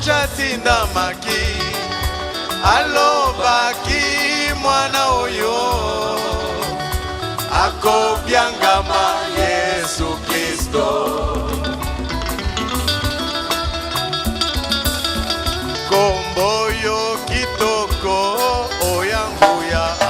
Mwanja tinda maki alobaki mwana oyo akobyangama Yesu Kristo kombo yo kitoko oyanguya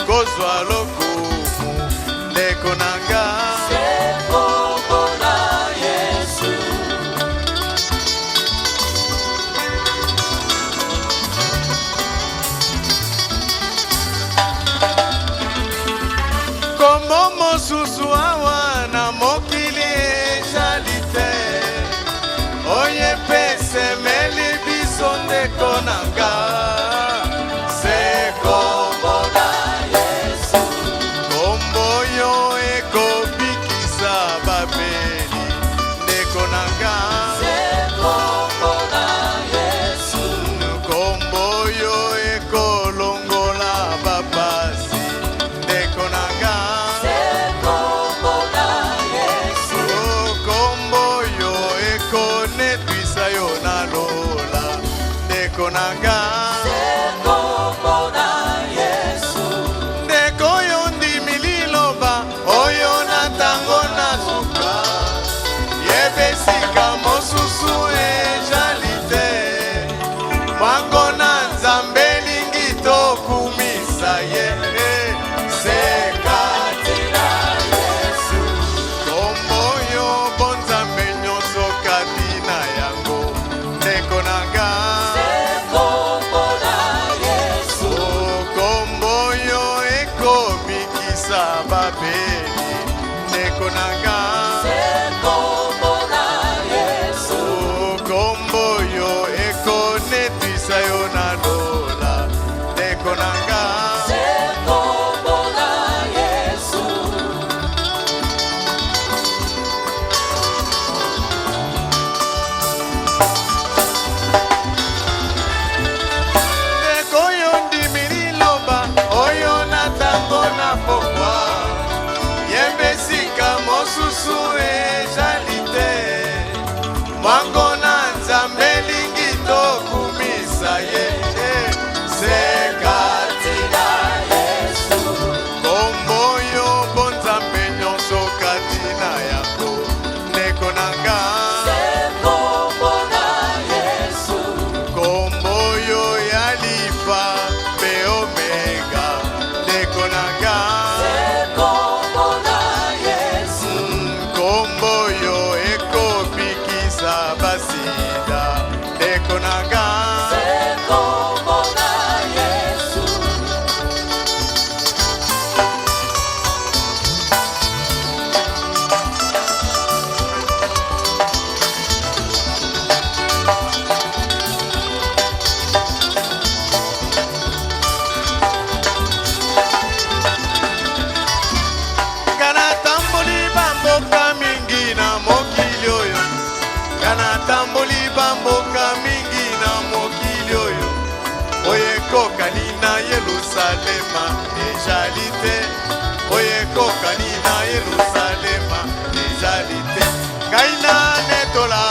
kozwa lokumu ndeko nanga sekombo na Yesu kombo mosusu awa na mokili ezali te oye pese meli biso ndeko nanga konanga sekombo na Yesu ndeko yo ndimililoba oyo na tango na suka yebesika mosusu ezali te mwango na Nzambe lingi tokumisa ye sekatila Yesu kombo yo bonzambe nyonso kati na yango ndeko nanga babeli ndeko nanga sekombo na Yesu kombo yo ekonetisa yo na lola ndeko nanga sekombo na Yesu ndeko yo ndimililoba oyo na tango na pokwa yembesika mosusu ezali te mwango na Nzambe lingi tokumisa ye sekati na Yesu kombo yo bonzambe nyonso kati na yango ndeko nanga sekombo na Yesu kombo yo ya lifa mpe omega ndeko nanga basida ndeko nanga sekombo na Yesu kana tambuli bamboka mingi na mokili oyo kana tamboli bamboka mingi na mokili oyo oyekokani na Yerusalema ezali te oyekokani na Yerusalema ezali te ngai na netola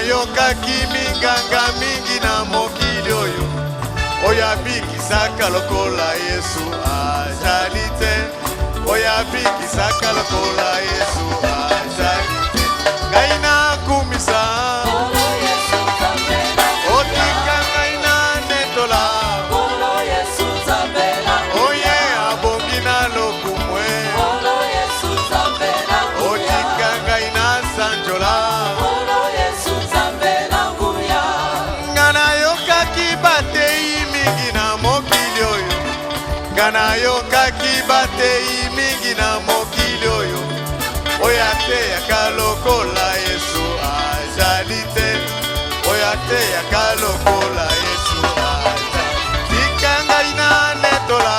yoka kimi ganga mingi na mokili oyo oyabikisaka lokola Yesu azali te, oyabikisaka lokola Yesu azali te. Ngai nakumisa otika ngai na netola, oye abongi na lokumwe, otika ngai na sanjola. Ngana yokaki batei mingi na mokili oyo, oya te yaka lokola Yesu azali te, oya te yaka lokola Yesu azali. Tika ngai na netola,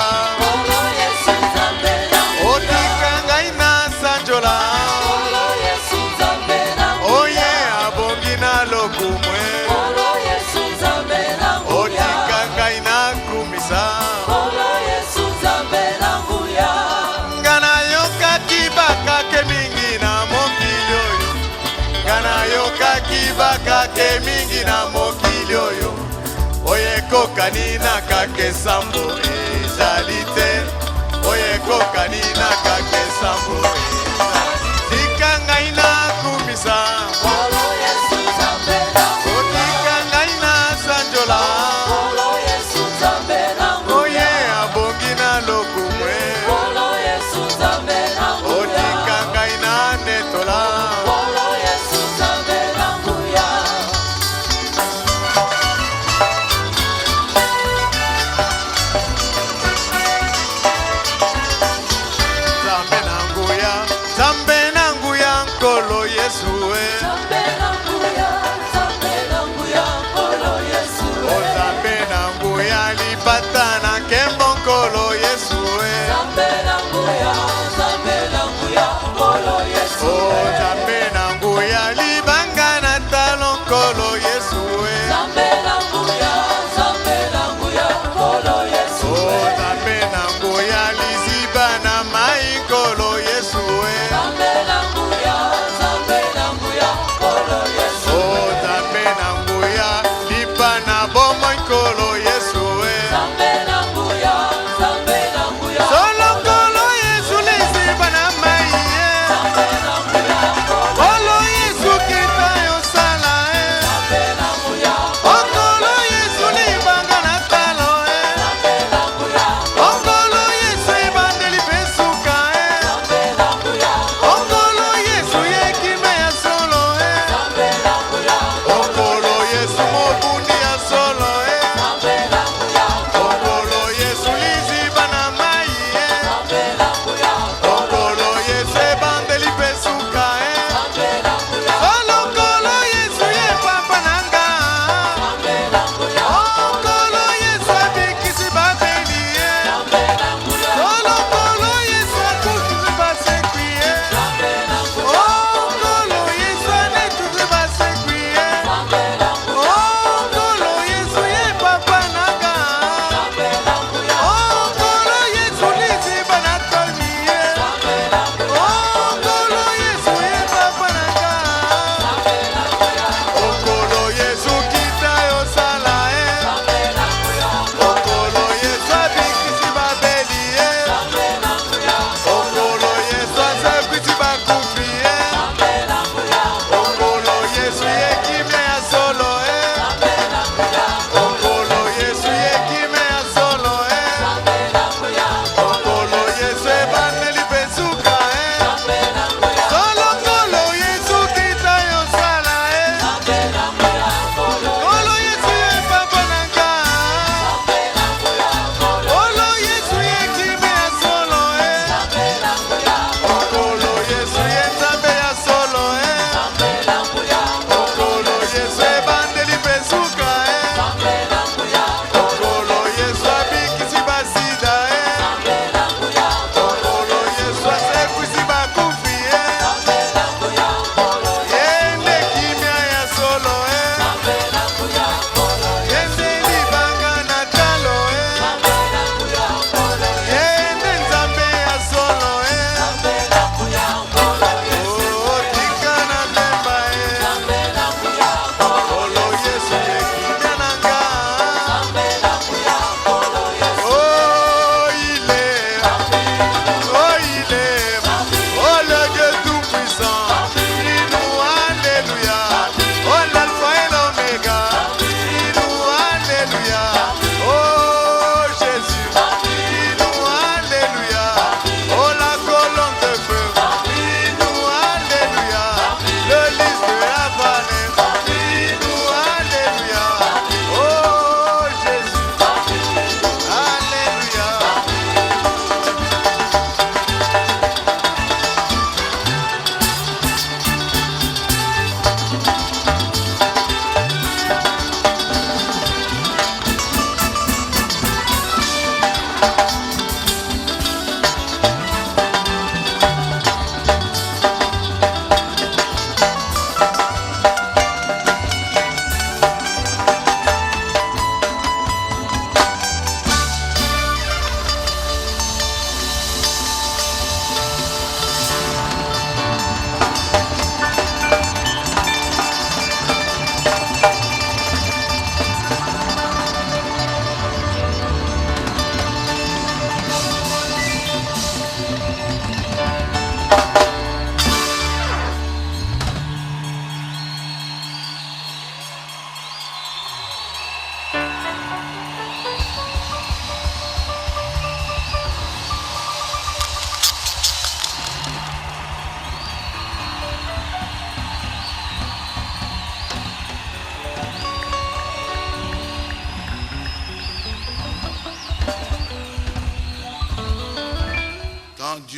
otika ngai na sanjola, oye abongi na lokumwe, otika ngai na kumisa. Bakake mingi na mokili oyo, oye kokani na kake sambo ezali te, oye kokani na kake sambo ezali. Tika ngai na kumisa, otika ngai na sanjola, oye abongi na lokumwe, otika ngai na netola.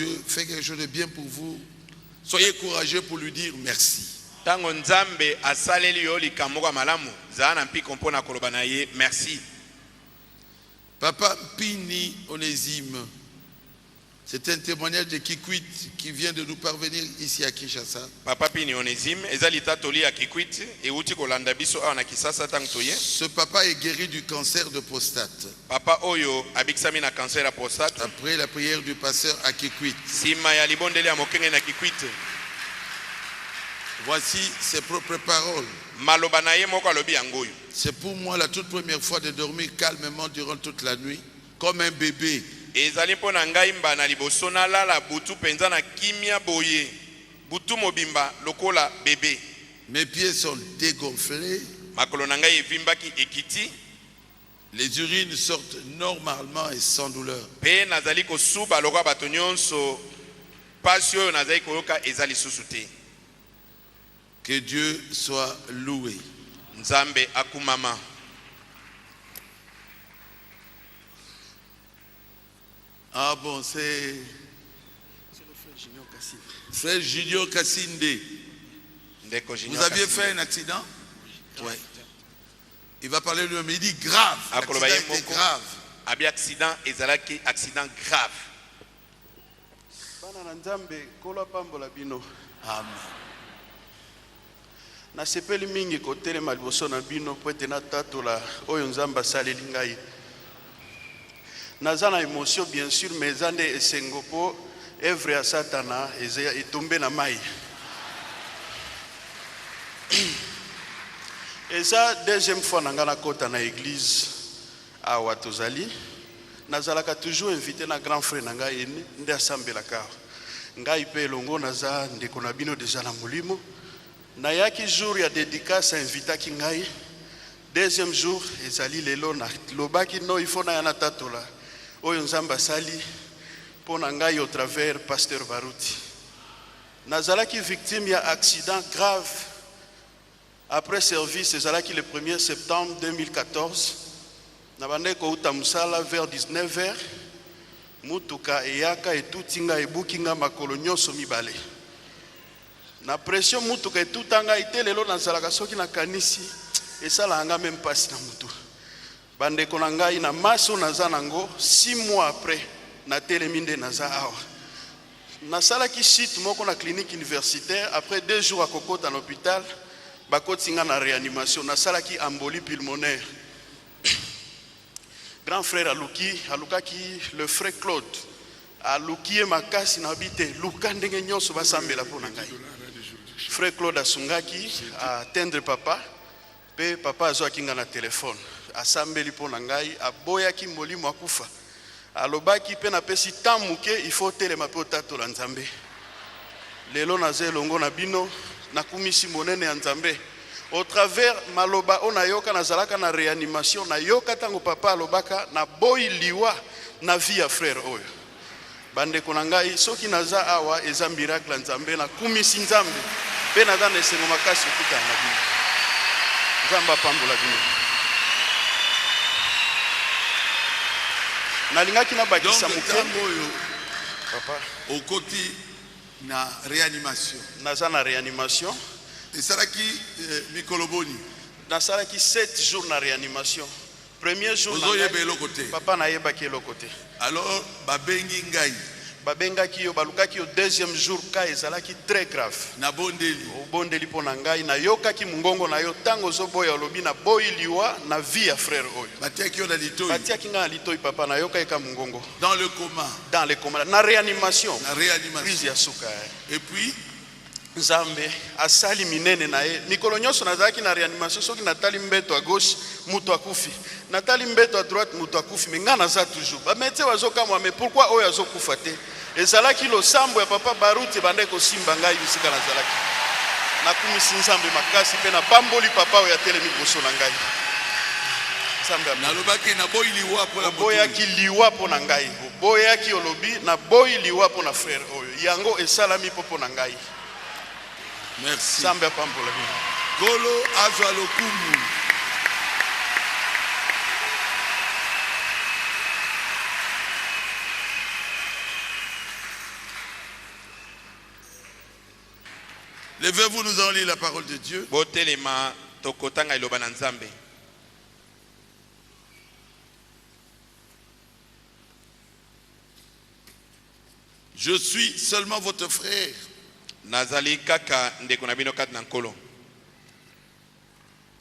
Dieu fait quelque chose de bien pour vous, soyez courageux pour lui dire merci. Tango Nzambe asaleli yo likambo kwa malamu, zana mpiko mpona koloba na ye merci. Papa Pini Onésime, c'est un témoignage de Kikwit qui vient de nous parvenir ici à Kinshasa. Papa Pini Onésime, ezali tatoli ya Kikwit, euti kolanda biso awa na Kisasa tango toye. Ce papa est guéri du cancer de prostate. Papa oyo abikisami na cancer ya prostate. Après la prière du pasteur à Kikwit. Sima ya libondeli ya mokenge na Kikwit. Voici ses propres paroles. Maloba na ye moko alobi yango yo. C'est pour moi la toute première fois de dormir calmement durant toute la nuit, comme un bébé. Ezali mpona ngai mbana liboso nalala butu penza na kimia boye. Butu mobimba lokola bébé. Mes pieds sont dégonflés. Makolo na ngai evimbaki ekiti. Les urines sortent normalement et sans douleur. Pe nazali kosuba lokola bato nyonso. Pasi oyo nazali koyoka ezali susu te. Que Dieu soit loué. Nzambe akumama. Ah bon, c'est le frère Junior Kassinde. Vous aviez fait un accident? Oui. Il va parler de lui, mais il dit grave. L'accident était grave. Abi accident, ezalaki accident grave. Amen. Na sepeli mingi kotelema liboso na bino po ete natatola oyo Nzambe asaleli ngai. Naza na émotion bien sûr, mais eza nde esengo po œuvre ya Satana etombe na mai. Eza deuxième fois na nga nakota na église awa tozali. Nazalaka toujours invité na grand frère na ngai nde asambelaka. Ngai pe elongo naza ndeko na bino deja na molimo. Nayaki jour ya dédicace invitaki ngai. Deuxième jour ezali lelo na lobaki no il faut na yana tatola oyo Nzambe asali pona ngai au travers pasteur Baruti. Nazalaki victime ya accident grave après service ezalaki le 1er septembre 2014. Nabande ko uta musala vers 19h. Mutuka eyaka etutinga ebukinga makolo nyonso mibale. Na pression mutuka etutanga itelelo nazalaka soki na kanisi esalanga même pasi na mutu. Bandeko na ngai na maso naza nango 6 mois après na teleminde naza awa. Nasalaki site moko na clinique universitaire après 2 jours à kokota na hôpital bakotinga na réanimation nasalaki embolie pulmonaire. Grand frère alukaki le frère Claude alukie makasi na bite luka ndenge nyonso basambela pona ngai. Frère Claude asungaki atteindre papa pe papa azwaki nga na téléphone asambeli pona ngai aboyaki molimo akufa alobaki pe na pesi tamuke il faut telema pe otatola Nzambe. Lelo naza elongo na bino nakumisi monene ya Nzambe au travers maloba ona yoka nazalaka na réanimation na yoka tango papa alobaka na boyi liwa na vie ya frère oyo. Bandeko na ngai soki naza awa eza miracle Nzambe na kumisi Nzambe pe naza na esengo makasi okuta na bino. Nzambe apambola bino. Nalingaki na bakisa muke papa au côté na réanimation. Naza na réanimation. Esalaki mikoloboni. Nasalaki 7 jours na réanimation. Premier jour papa na yebaki eloko te. Alors babengi ngai. Babengaki yo balukaki yo deuxième jour ka ezalaki très grave. Na bondeli. Bondeli pona ngai na yokaki mungongo na yo tango zo boya olobi na boyi liwa na vie ya frère oyo. Batiaki yo na litoi. Batiaki nga na litoi papa na yoka eka mungongo. Dans le coma. Dans le coma. Na réanimation. Na réanimation. Prise ya suka. Et puis Nzambe asali minene na ye. Mikolo nyonso nazalaki na réanimation soki natali mbeto à gauche mutu akufi. Natali mbeto à droite mutu akufi mais nga naza toujours. Ba médecin wazoka moi mais pourquoi oyo azokufa te? Ezalaki lo sambo ya papa Baruti bande ko simba ngai bisika nazalaki. Nakumisi Nzambe makasi pe na pamboli papa oyo atelemi boso na ngai. Nzambe nalobaki na boyi liwa po na boyaki liwa po na ngai. Boyaki olobi na boyi liwa po na frère oyo. Yango esalami popo na ngai. Merci. Nzambe apambola bino. Golo azwa lokumu. Levez-vous, nous allons lire la parole de Dieu. botelema tokotanga iloba na Nzambe. Je suis seulement votre frère. Nazali kaka ndeko na bino kati na nkolo.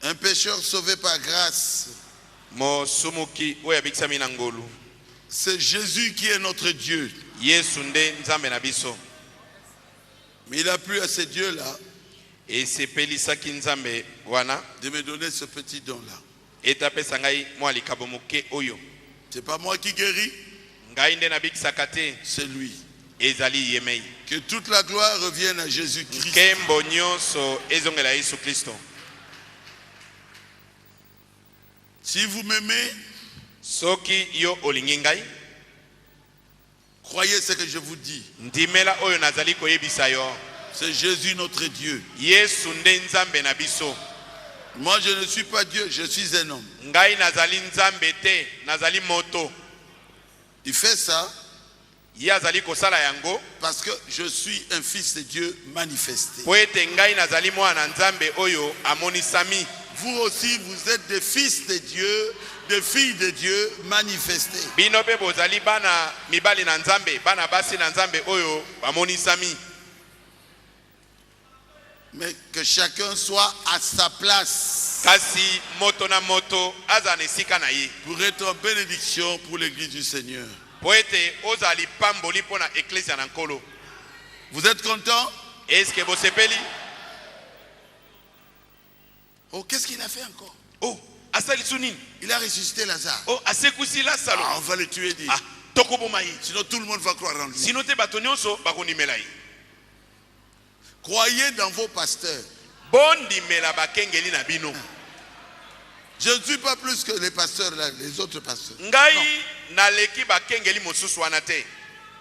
Un pécheur sauvé par grâce. Mosumuki oyo abikisami na ngolu. C'est Jésus qui est notre Dieu. Yesu nde Nzambe na biso. Mais il a plu à ces dieux-là esepelisaki Nzambe wana de me donner ce petit don-là. etapesa ngai mwa likabo moke oyo. C'est pas moi qui guéris, Ngai nde nabikisaka te, c'est lui. ezali yemei. Que toute la gloire revienne à Jésus-Christ. Nkembo nyonso ezongela Yesu Kristo. Si vous m'aimez, Soki yo olingi ngai, croyez ce que je vous dis. ndimela oyo nazali koyebisa yo. C'est Jésus notre Dieu. Yesu nde Nzambe na biso. Moi je ne suis pas Dieu, je suis un homme. Ngai nazali Nzambe te, nazali moto. Il fait ça Ye azali kosala yango parce que je suis un fils de Dieu manifesté. po ete ngai nazali mwana Nzambe oyo amonisami. Vous aussi, vous êtes des fils de Dieu, des filles de Dieu manifestés. Bino pe bozali bana mibali na Nzambe, bana basi na Nzambe oyo amonisami. Mais que chacun soit à sa place Kasi moto na moto aza na esika na ye. pour être en bénédiction pour l'église du Seigneur. Po ete ozali pamboli pona eklesia na nkolo. Vous êtes content? Est-ce que bosepeli? Oh, qu'est-ce qu'il a fait encore? Oh, asali sunini? Il a ressuscité Lazare. Oh, asekusi Lazaro. Ah, on va le tuer, dit. Ah, tokoboma ye. Sinon tout le monde va croire en lui. Sino te bato nyonso bakondimela ye. Croyez dans vos pasteurs. Bondimela bakengeli na bino. Je ne suis pas plus que les pasteurs là, les autres pasteurs. Ngai naleki bakengeli mosusu wana te.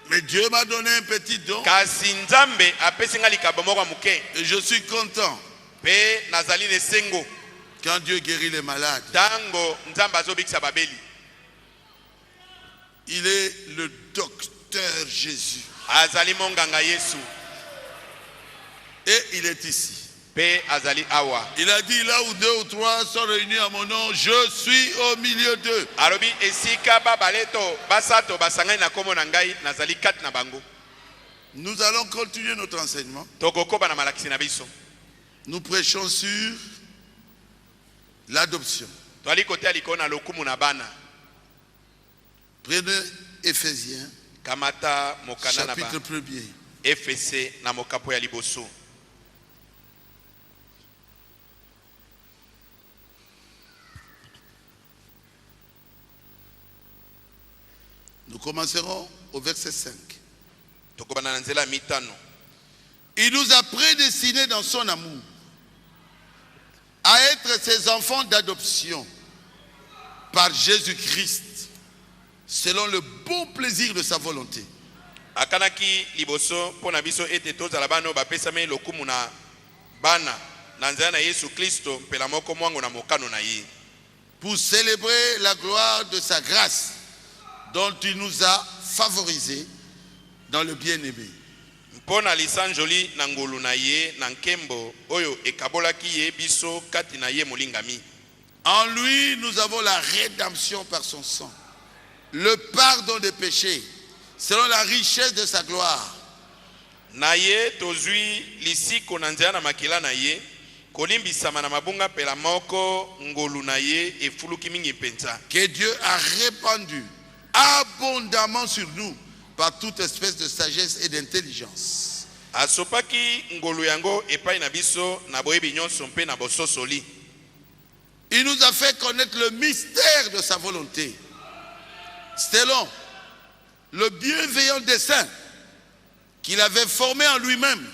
Mais Dieu m'a donné un petit don Kasi Nzambe apesi nga likabo moko muke. et je suis content Pe nazali ne sengo. quand Dieu guérit les malades. Tango Nzambe azobikisa babeli. Il est le docteur Jésus. Azali monganga Yesu. Et il est ici. Pe azali awa. Il a dit là où 2 ou 3 sont réunis à mon nom, je suis au milieu d'eux. Alobi esika babaleto basato basangai na komo na ngai nazali kati na bango. Nous allons continuer notre enseignement. Tokokoba na malakisi na biso. Nous prêchons sur l'adoption. Toali kotea liko na lokumu na bana. Prenez Éphésiens, Kamata mokana na ba. chapitre 1er. FC na mokapo ya liboso. Nous commencerons au verset 5. Tokobana na nzela mitano. Il nous a prédestinés dans son amour à être ses enfants d'adoption par Jésus-Christ, selon le bon plaisir de sa volonté. Akanaki liboso pona biso ete tozala bano bapesame lokumu na bana na nzela na Yesu Kristo mpela moko mwango na mokano na ye. Pour célébrer la gloire de sa grâce dont il nous a favorisés dans le bien-aimé. Mpona lisanjoli na ngolu na ye na nkembo oyo ekabolaki ye biso kati na ye molingami. En lui, nous avons la rédemption par son sang, le pardon des péchés, selon la richesse de sa gloire. Na ye tozwi lisiko na nzela na makila na ye kolimbisama na mabunga pela moko ngolu na ye efuluki mingi penza. Que Dieu a répandu abondamment sur nous par toute espèce de sagesse et d'intelligence. Asopaki ngolu yango epai na biso na boyebi nyonso mpe na bososoli. Il nous a fait connaître le mystère de sa volonté, selon le bienveillant dessein qu'il avait formé en lui-même.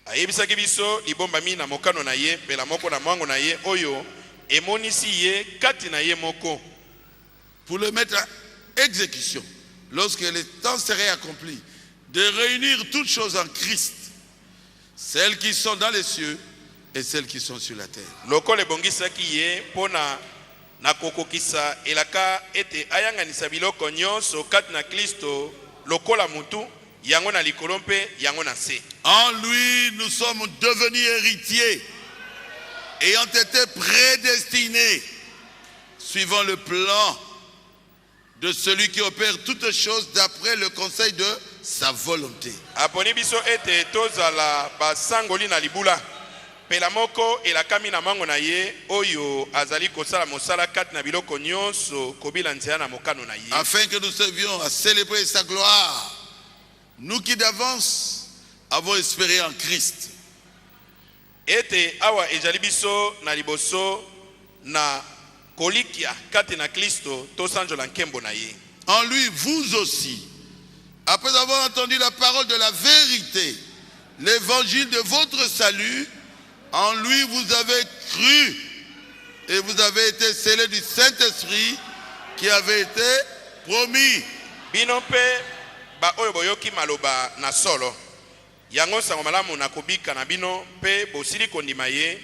Ayebisaki biso libombami na mokano na ye pela moko na mwango na ye oyo emonisi ye kati na ye moko. Pour le mettre à exécution, lorsque le temps serait accompli, de réunir toutes choses en Christ, celles qui sont dans les cieux et celles qui sont sur la terre. Lokole bongisaki ye pona na kokokisa elaka ete ayanganisa biloko nyonso kati na Kristo lokola mutu yango na likolo mpe yango na se. En lui, nous sommes devenus héritiers, ayant été prédestinés, suivant le plan de celui qui opère toutes choses d'après le conseil de sa volonté. Aponi biso ete tozala basangoli na libula. Pela moko elakami na mango na ye oyo azali kosala mosala kati na biloko nyonso kobila nzela na mokano na ye. Afin que nous servions à célébrer sa gloire, nous qui d'avance avons espéré en Christ. Ete awa ezali biso na liboso na kolikia kati na Kristo tosanjola nkembo na ye. En lui, vous aussi, après avoir entendu la parole de la vérité, l'évangile de votre salut, en lui vous avez cru et vous avez été scellés du Saint-Esprit qui avait été promis. Bino pe ba oyo boyoki maloba na solo. Yango sango malamu na kobika na bino pe bosili kondima ye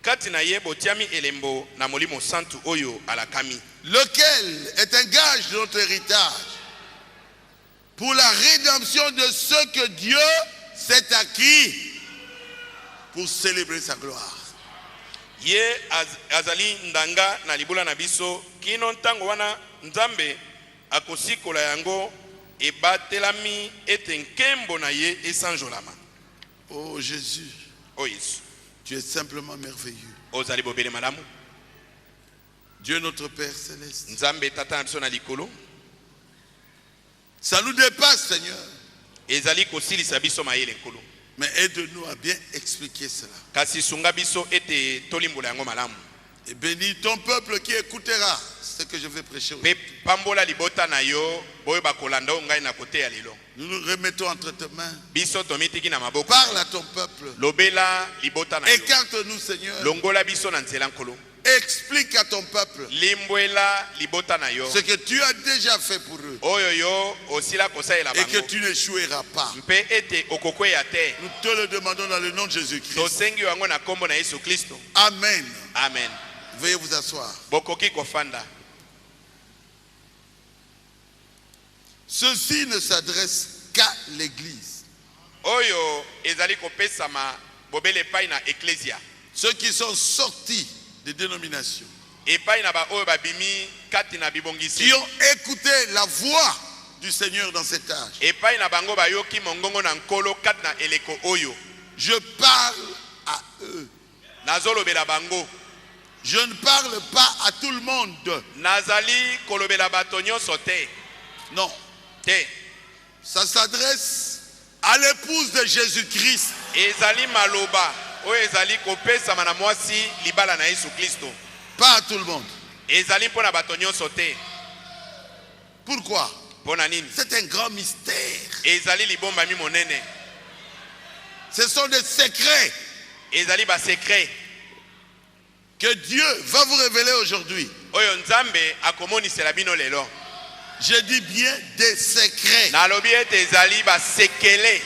kati na ye botiami elembo na molimo santu oyo alakami. Lequel est un gage de notre héritage pour la rédemption de ce que Dieu s'est acquis pour célébrer sa gloire. Ye azali ndanga na libula na biso kino ntango wana nzambe akosikola yango ebatelami ete nkembo na ye esanjolama. Oh Jésus, O Yesu, tu es simplement merveilleux. ozali bobele malamu. Dieu notre Père céleste. Nzambe tata na biso na likolo. Ça nous dépasse, Seigneur. Ezali kosilisa biso mayele nkolo. Mais aide-nous à bien expliquer cela. Kasi sunga biso ete tolimbola yango malamu. Et bénis ton peuple qui écoutera ce que je vais prêcher aujourd'hui. Pe pambola libota na yo boyo bakolanda ngai na kote ya lelo. Nous nous remettons entre tes mains. Biso tomitiki na maboko. Parle à ton peuple. Lobela libota na yo. Écarte-nous, Seigneur. Longola biso na nzela nkolo. Explique à ton peuple Limbwela libota na yo. ce que tu as déjà fait pour eux. Oyo yo osila kosaela Et que bango. tu n'échoueras pas. Mpe ete okokweya te. Nous te le demandons dans le nom de Jésus-Christ. Tosengi yango na kombo na Yesu Kristo. Amen. Amen. Veuillez vous asseoir. Bokoki kofanda. Ceci ne s'adresse qu'à l'Église. Oyo ezali kopesama bobele pai na ecclesia. Ceux qui sont sortis des dénominations, Epai na ba oyo babimi kati na bibongisi. qui ont écouté la voix du Seigneur dans cet âge. Epai na bango bayoki mongongo na nkolo kati na eleko oyo. Je parle à eux. Nazolobela bango. Je ne parle pas à tout le monde. Nazali kolobela bato nyonso te. Non. Te. Ça s'adresse à l'épouse de Jésus-Christ. Ezali maloba oyo ezali kopesama na mwasi libala na Yesu Kristo. Pas à tout le monde. Ezali mpona bato nyonso te. Pourquoi? Mpona nini? C'est un grand mystère. Ezali libombami monene. Ce sont des secrets Ezali ba secret que Dieu va vous révéler aujourd'hui. oyo nzambe akomonisela bino lelo. Je dis bien des secrets. Nalobi ete ezali ba sekele.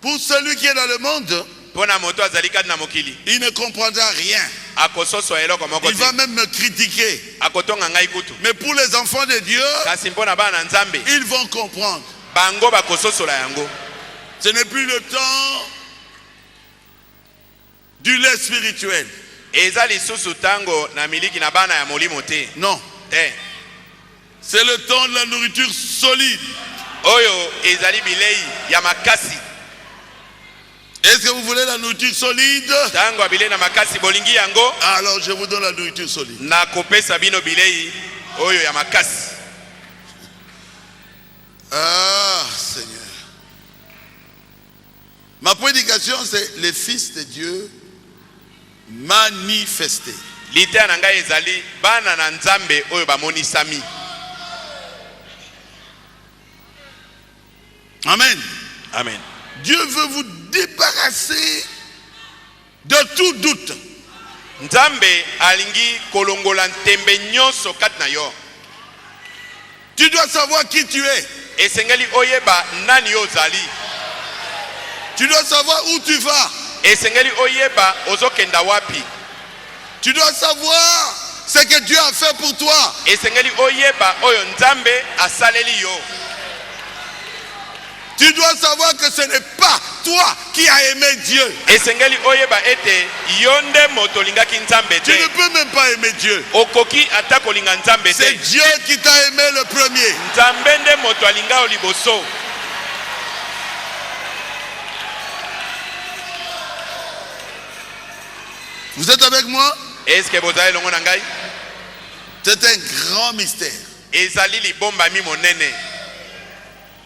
Pour celui qui est dans le monde, Mpona moto azali kati na mokili. il ne comprendra rien. Akososo eloko moko Il va te. même me critiquer. Akotonga ngai kutu. Mais pour les enfants de Dieu, Kasi mpona bana nzambe ils vont comprendre. bango bakososola yango. Ce n'est plus le temps du lait spirituel. Eza lisusu tango na miliki na bana ya molimo te. Non. Te. C'est le temps de la nourriture solide. Oyo ezali bilei ya makasi. Est-ce que vous voulez la nourriture solide? Tango ya bilei na makasi bolingi yango. Alors je vous donne la nourriture solide. Na kopesa bino bilei oyo ya makasi. Ah, Seigneur. Ma prédication, c'est les fils de Dieu manifestés. Litea na ngai ezali bana na nzambe oyo bamonisami. Amen. Amen. Dieu veut vous débarrasser de tout doute. Nzambe alingi kolongola ntembe nyonso kati na yo. Tu dois savoir qui tu es. Esengeli oyeba nani yo ozali. Tu dois savoir où tu vas. Esengeli oyeba ozokenda wapi. Tu dois savoir ce que Dieu a fait pour toi. Esengeli oyeba oyo nzambe asaleli yo. Tu dois savoir que ce n'est pas toi qui as aimé Dieu. esengeli oyeba ete yonde moto lingaki nzambe Tu te. ne peux même pas aimer Dieu. Okoki ata kolinga nzambe C'est te. Dieu qui t'a aimé le premier. Nzambe nde moto alinga oliboso. Vous êtes avec moi? Est-ce que bozali longo na ngai? C'est un grand mystère. Ezali libombami monene.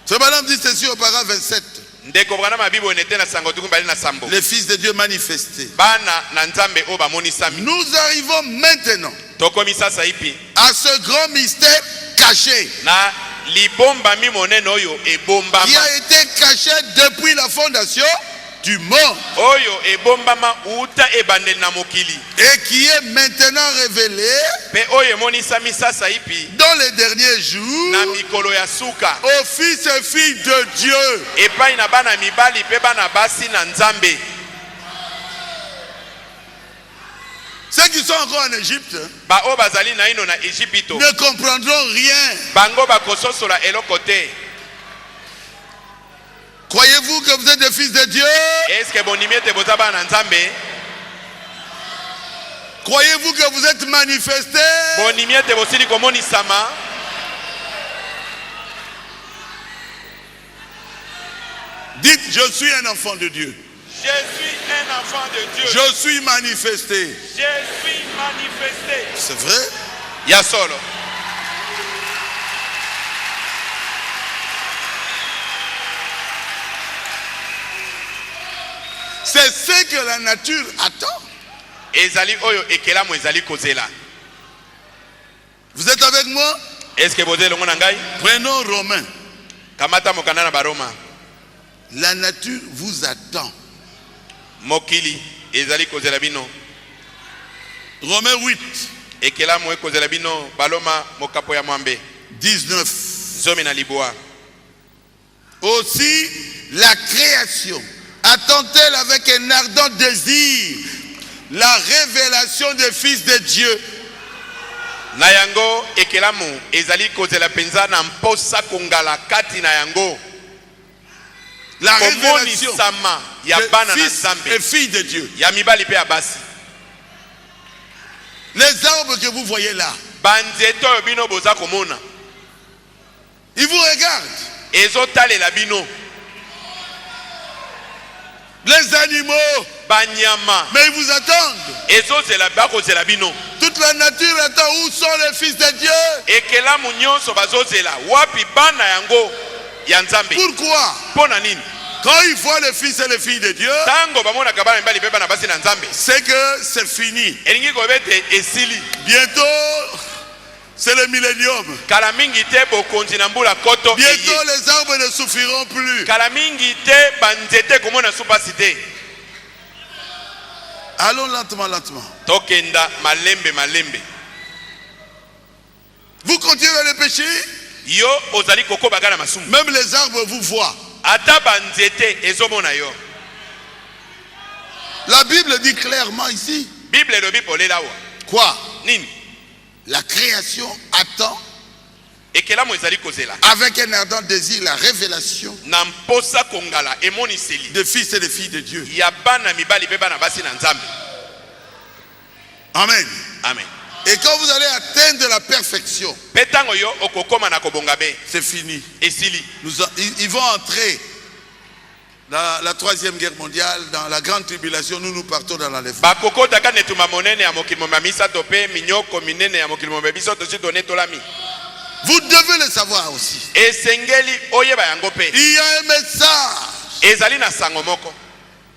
Ce madame dit ceci au paragraphe 27. Ndeko Branham Bible nete na sango tuku mbali na sambo. Les fils de Dieu manifestés. Bana na nzambe o bamonisami. Nous arrivons maintenant Tokomi sasa ipi à ce grand mystère caché na libombami monene oyo qui ebombama. a été caché depuis la fondation du monde Oyo ebombama uta ebandeli na mokili. et qui est maintenant révélé Pe oyo emonisami sasa ipi dans les derniers jours na mikolo ya suka. aux fils et filles de Dieu. Epai na bana mibali pe bana basi na nzambe. Ceux qui sont encore en Égypte Ba o bazali na ino na Ejipito. ne comprendront rien. Bango bakososola eloko te. Croyez-vous que vous êtes des fils de Dieu? Est-ce que bonimi ete boza bana na nzambe? Croyez-vous que vous êtes manifestés? Bonimi ete bosili komonisama? Dites, je suis un enfant de Dieu. Je suis un enfant de Dieu. Je suis manifesté. Je suis manifesté. C'est vrai? Ya solo. C'est ce que la nature attend. Ezali oyo ekelamu ezali kozela. Vous êtes avec moi? Est-ce que boze longo na ngai? Prenons Romains. Kamata mokanda na baroma. La nature vous attend. Mokili ezali kozela bino. Romains 8, Ekelamu ekozela bino baloma mokapo ya mwambe. 19. Zomi na liboa. Aussi, la création attend-elle avec un ardent désir la révélation des fils de Dieu. Na yango ekelamu ezali kozela penza na mposa kongala kati na yango. La révélation Komonisama ya bana des na fils nzambe. et filles de Dieu. Ya mibali pe ya basi. Les arbres que vous voyez là, Banzeto oyo bino boza komona. ils vous regardent. Ezotalela bino. Les animaux, Banyama. mais ils vous attendent. Ezozela bakozela bino. Toute la nature attend où sont les fils de Dieu. Ekelamu nyonso bazozela. Wapi bana yango ya nzambe. Pourquoi? Pona nini? Quand ils voient les fils et les filles de Dieu, Tango bamona kabana mbali pe bana basi na nzambe. c'est que c'est fini. Elingi kobete esili. Bientôt, c'est le millénium. Kala mingi te bokonzi na mbula koto Bientôt, eye. les arbres ne souffriront plus. Kala mingi te banzete komona supasi te. Allons lentement, lentement. Tokenda malembe malembe. Vous continuez le péché, Yo ozali kokoba kana masumu. même les arbres vous voient. Ata banzete ezomona yo. La Bible dit clairement ici. Bible elobi polela wa. Quoi? Nini? La création attend Ekelamu ezali kozela. avec un ardent désir la révélation Na mposa kongala emoniseli. des fils et des filles de Dieu. Ya bana mibali pe bana basi na nzambe. Amen. Amen. Et quand vous allez atteindre la perfection, Petango yo okokoma na kobonga be. c'est fini. Esili. Ils vont entrer dans la 3e guerre mondiale, dans la grande tribulation. Nous partons dans l'enlèvement. Bakokota ka netuma monene ya mokili momamisa to pe minyoko minene ya mokili momabiso to si donné tolami. Vous devez le savoir aussi. Esengeli oyeba yango pe. Il y a un message Ezali na sango moko.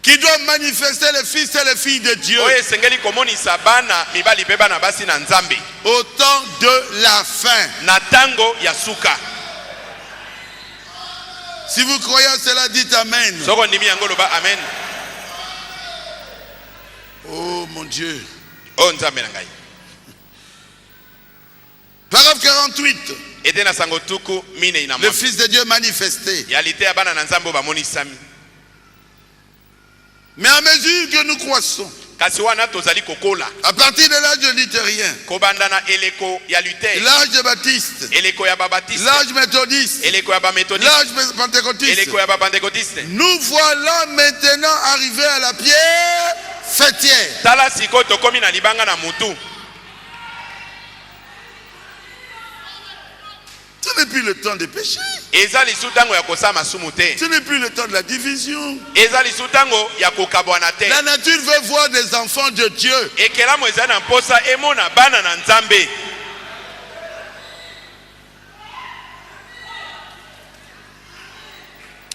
qui doit manifester les fils et les filles de Dieu Oyo esengeli komonisa bana mibali pe bana basi na nzambe. au temps de la fin. Na tango ya suka. Si vous croyez à cela, dites Amen. Soko ndimi yango loba amen. Oh mon Dieu. O nzambe na ngai. Paragraphe 48. Ete na sango tuku mine ina Le mo. Fils de Dieu manifesté. Ya lite ya bana na nzambe bamonisami. Mais à mesure que nous croissons, kasi wana tozali kokola. À partir de l'âge luthérien, Kobanda na eleko ya Luther, l'âge de Baptiste, eleko ya Baptiste, l'âge méthodiste, eleko ya Methodiste, l'âge pentecôtiste, eleko ya Pentecôtiste. nous voilà maintenant arrivés à la pierre fêtière. Tala siko tokomi na libanga na mutu. Ce n'est plus le temps de péché. Eza lisu tango ya kosama sumu te. Ce n'est plus le temps de la division. Eza lisu tango ya kokabwana te. La nature veut voir des enfants de Dieu. Ekelamu eza na mposa emona bana na Nzambe.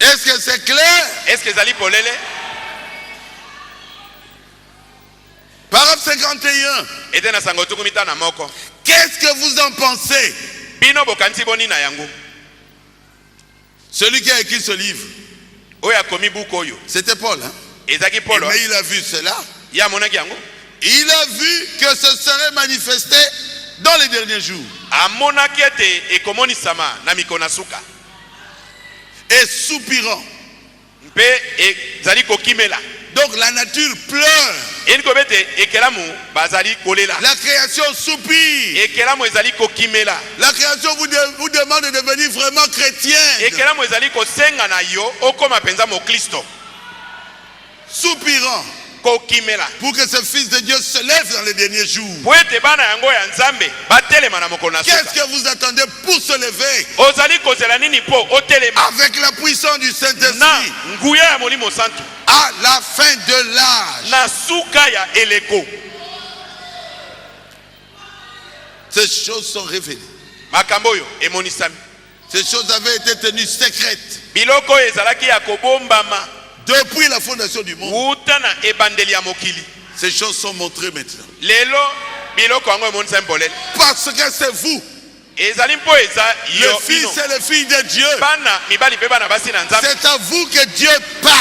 Est-ce que c'est clair? Est-ce que ezali polele? Paragraphe 51. Ete na sango tukumi tano na moko. Qu'est-ce que vous en pensez? Bino bokanisi boni na yango. Celui qui a écrit ce livre, Oya komi buku oyo. c'était Paul. Hein? Ezaki Paulo. Mais il a vu cela. Ya monaki yango. Il a vu que ce serait manifesté dans les derniers jours. Amonaki ete ekomonisama na mikona suka. Et soupirant. Mpe ezali kokimela. Donc la nature pleure. Eniko bete ekelamu bazali kolela. La création soupire. Ekelamu ezali kokimela. La création vous demande de devenir vraiment chrétien. Ekelamu ezali kosenga na yo okoma penza mo Kristo. Soupirant. Kokimela. Pour que ce fils de Dieu se lève dans les derniers jours. Poete bana yango ya Nzambe batelema na mokona suka. Qu'est-ce que vous attendez pour se lever? Ozali kozela nini po otelema? Avec la puissance du Na Saint-Esprit. nguya ya Molimo Santu. À la fin de l'âge. Na suka ya eleko. Ces choses sont révélées. Makambo yo emonisami. Ces choses avaient été tenues secrètes Biloko ezalaki ya kobombama. depuis la fondation du monde. Uta na ebandeli ya mokili. Ces choses sont montrées maintenant. Lelo biloko yango emonisami polele. Parce que c'est vous, Ezali mpo eza le yo fils ino. et les filles de Dieu. Bana mibali pe bana basi na Nzambe. C'est à vous que Dieu parle.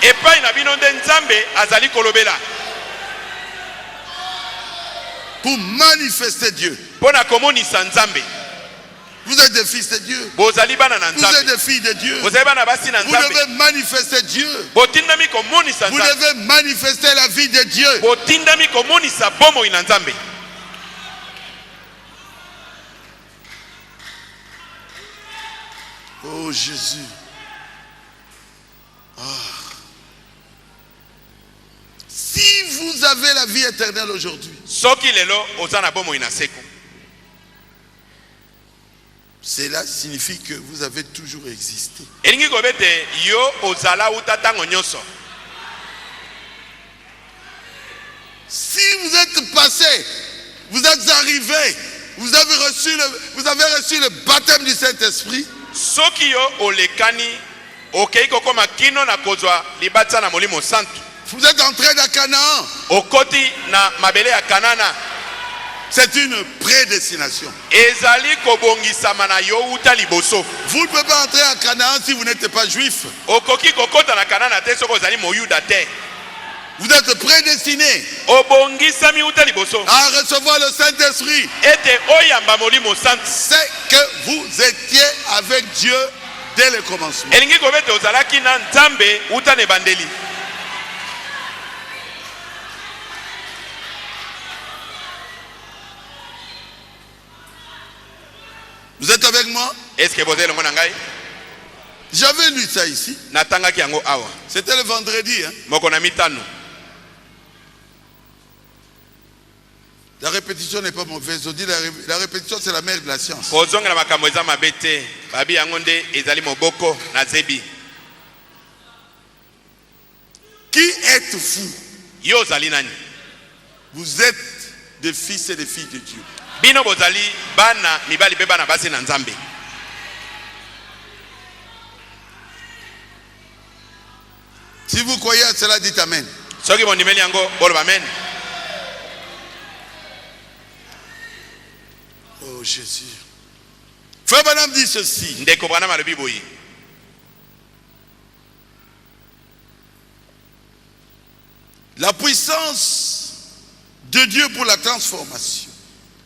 Epai na bino nde Nzambe azali kolobela. Pour manifester Dieu. Pona komonisa Nzambe. Vous êtes des fils de Dieu. Bozali bana na Vous êtes Nzambe. des filles de Dieu. Bozali bana basi na Vous Nzambe. devez manifester Dieu. Botindami komonisa Vous Nzambe. devez manifester la vie de Dieu. Botindami komonisa bomoi na Nzambe. Oh Jésus. Ah. Si vous avez la vie éternelle aujourd'hui, Soki lelo ozana bomoi na seko. cela signifie que vous avez toujours existé. Elingi kobete yo ozala uta tango nyonso. Si vous êtes passé, vous êtes arrivé, vous avez reçu le baptême du Saint-Esprit, Soki yo olekani okei kokoma kino na kozwa libatsa na Molimo Santu. vous êtes entré dans Canaan. Okoti na mabele ya Kanana. C'est une prédestination. Ezali kobongisama na yo uta liboso. Vous ne pouvez pas entrer à Canaan si vous n'êtes pas juif. Okoki kokota na Kanana te soko ozali moyuda te. Vous êtes prédestinés Obongisami uta liboso. à recevoir le Saint-Esprit. Ete oyamba Molimo Santu. C'est que vous étiez avec Dieu dès le commencement. Elingi kobete ozalaki na Nzambe uta ne bandeli. Vous êtes avec moi? Est-ce que bozeli longo na ngai? J'avais lu ça ici. Natangaki yango awa. C'était le vendredi. Hein? Moko na mitano. La répétition n'est pas mauvaise. On dit la répétition, c'est la mère de la science. Kozonga na makambo eza mabe te. Babi yango nde ezali moboko na zebi. Qui êtes-vous? Yo ozali nani? Vous êtes des fils et des filles de Dieu. Bino bozali bana mibali pe bana basi na Nzambe. Si vous croyez à cela, dites Amen. Soki bondimeli yango boloba amen. Oh Jésus. Frère Branham dit ceci. Ndeko Branham alobi boyi. La puissance de Dieu pour la transformation.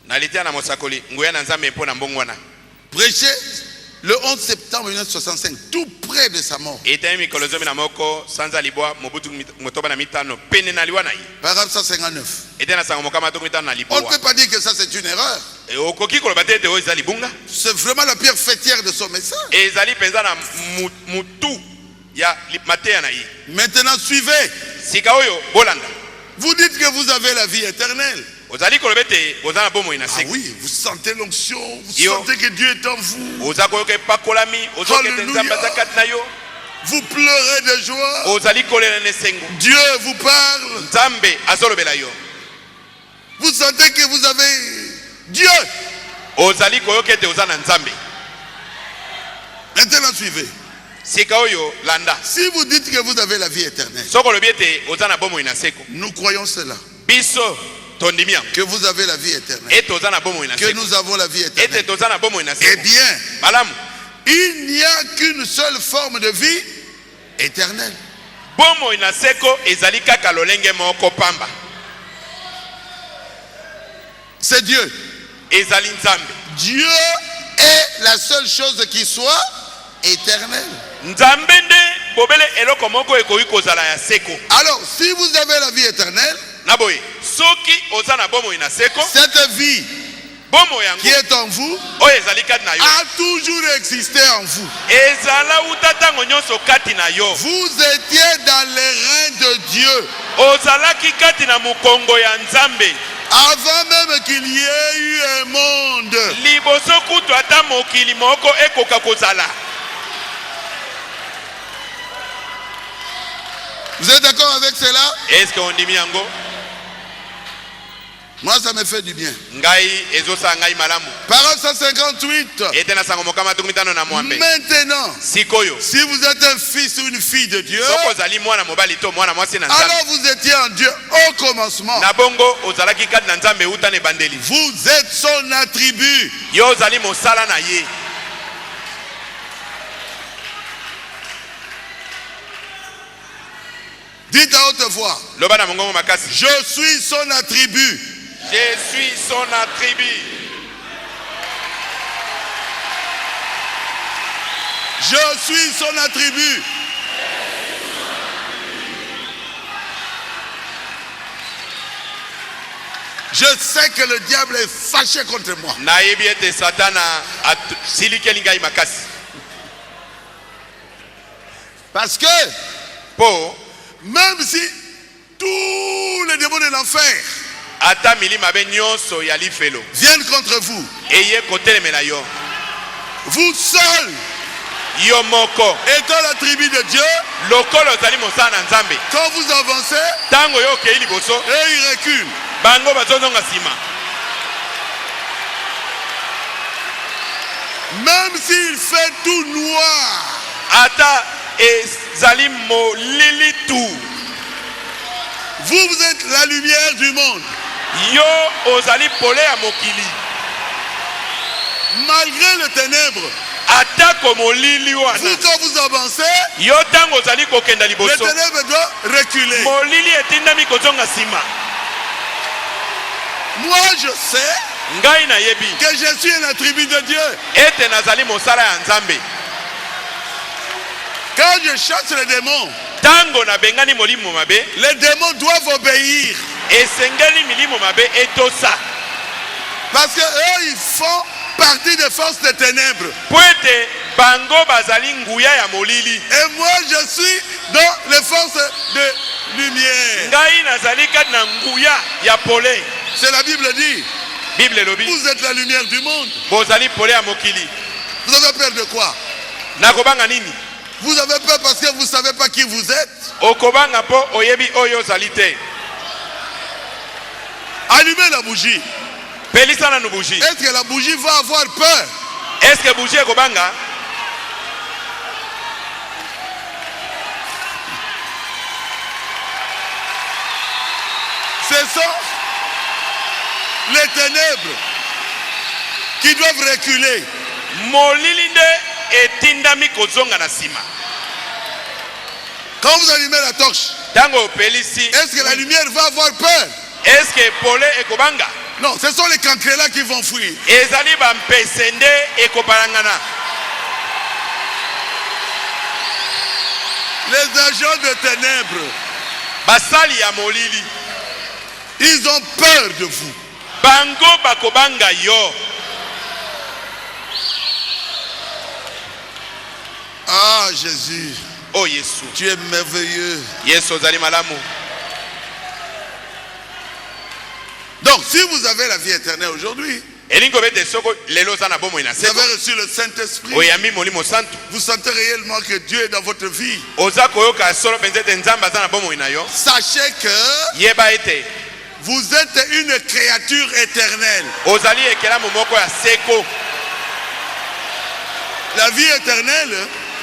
Nalitia na mosakoli nguya na Nzambe mpo na mbongwana. Prêcher le 11 septembre 1965, tout près de sa mort. Paragraphe 159. On ne peut pas dire que ça c'est une erreur. C'est vraiment la pierre fêtière de son message. Maintenant suivez. Vous dites que vous avez la vie éternelle. Ah oui, vous sentez l'onction, vous sentez que Dieu est en vous. Alléluia. Vous pleurez de joie. Dieu vous parle. Vous sentez que vous avez Dieu. Maintenant suivez. Si vous dites que vous avez la vie éternelle, nous croyons cela. Que vous avez la vie éternelle. Que nous avons la vie éternelle. Eh bien, il n'y a qu'une seule forme de vie éternelle. C'est Dieu. Dieu est la seule chose qui soit éternelle. Alors, si vous avez la vie éternelle, cette vie qui est en vous a toujours existé en vous. Vous étiez dans les reins de Dieu avant même qu'il y ait eu un monde. Vous êtes d'accord avec cela? Moi, ça me fait du bien. Parole 158. Maintenant, si vous êtes un fils ou une fille de Dieu, alors vous étiez en Dieu au commencement. Vous êtes son attribut. Dites à haute voix. Je suis son attribut. Je suis son attribut. Je suis son attribut. Je sais que le diable est fâché contre moi. Parce que même si tous les démons de l'enfer viennent contre vous, vous seul, étant la tribu de Dieu, quand vous avancez, et ils reculent. Même s'il fait tout noir, vous êtes la lumière du monde. Malgré les ténèbres, vous quand vous avancez, les ténèbres doivent reculer. Moi je sais que je suis un attribut de Dieu. Quand je chasse les démons, les démons doivent obéir. Parce que eux ils font partie des forces des ténèbres. Et moi je suis dans les forces de lumière. C'est la Bible dit. Vous êtes la lumière du monde. Vous avez peur de quoi? Vous avez peur parce que vous ne savez pas qui vous êtes. Allumez la bougie. Est-ce que la bougie va avoir peur? Ce sont les ténèbres qui doivent reculer. Quand vous allumez la torche, est-ce que la lumière va avoir peur? Non, ce sont les cancrelats qui vont fuir. Les agents de ténèbres, basali ya molili, ils ont peur de vous. bango bakobanga yo. Ah Jésus, Oh Yesu, tu es merveilleux. Yesu ozali malamu. Donc si vous avez la vie éternelle aujourd'hui, Elingo bete soko lelo za na bomoi na vous seko. avez reçu le Saint-Esprit, Oyambi molimo santu. vous sentez réellement que Dieu est dans votre vie. Oza koyoka solo penze te nzamba za na bomoi na yo. Sachez que Yeba ete vous êtes une créature éternelle. ozali ekela momoko ya seko. La vie éternelle,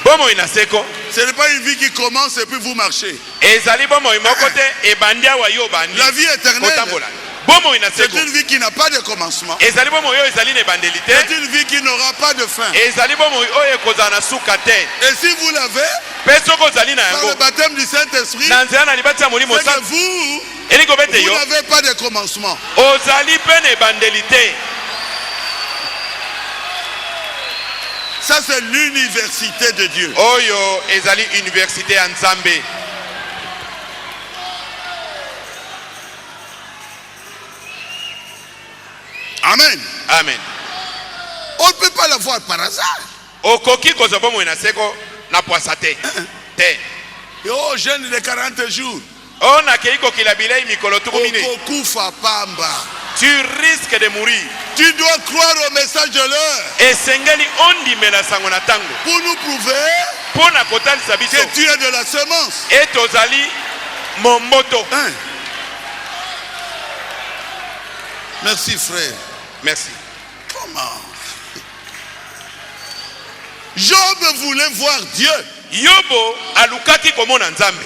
Bomoi na seko. ce n'est pas une vie qui commence et puis vous marchez. Ezali bomoi moko te ebandia wa yo bandi. La vie éternelle, Kotambola. Bomoi na c'est seko. une vie qui n'a pas de commencement. Ezali bomoi yo ezali ne bandelite. C'est une vie qui n'aura pas de fin. Ezali bomoi oyo ekozala na suka te. Et si vous l'avez, Pe soko ozali na par le yango. baptême du Saint-Esprit, Na nzela na libati ya molimo c'est que santu. vous, Elingo bete vous yo. n'avez pas de commencement. Ozali pe ne bandelite. Ça, c'est l'université de Dieu. Oyo ezali université ya Nzambe. Amen. Amen. On ne peut pas l'avoir par hasard. Okoki kozwa bomoi na seko na poasa te. Te. Et oh, jeune de 40 jours, O nakei kokila bilei mikolo tuku mine. Okokufa pamba. Tu risques de mourir. Tu dois croire au message de l'heure Esengeli ondimela sango na tango. pour nous prouver Pona kotalisa biso. que tu es de la semence. Et ozali momboto. Hein? Merci frère. Merci. Comment? Job voulait voir Dieu. Yobo alukaki komona Nzambe.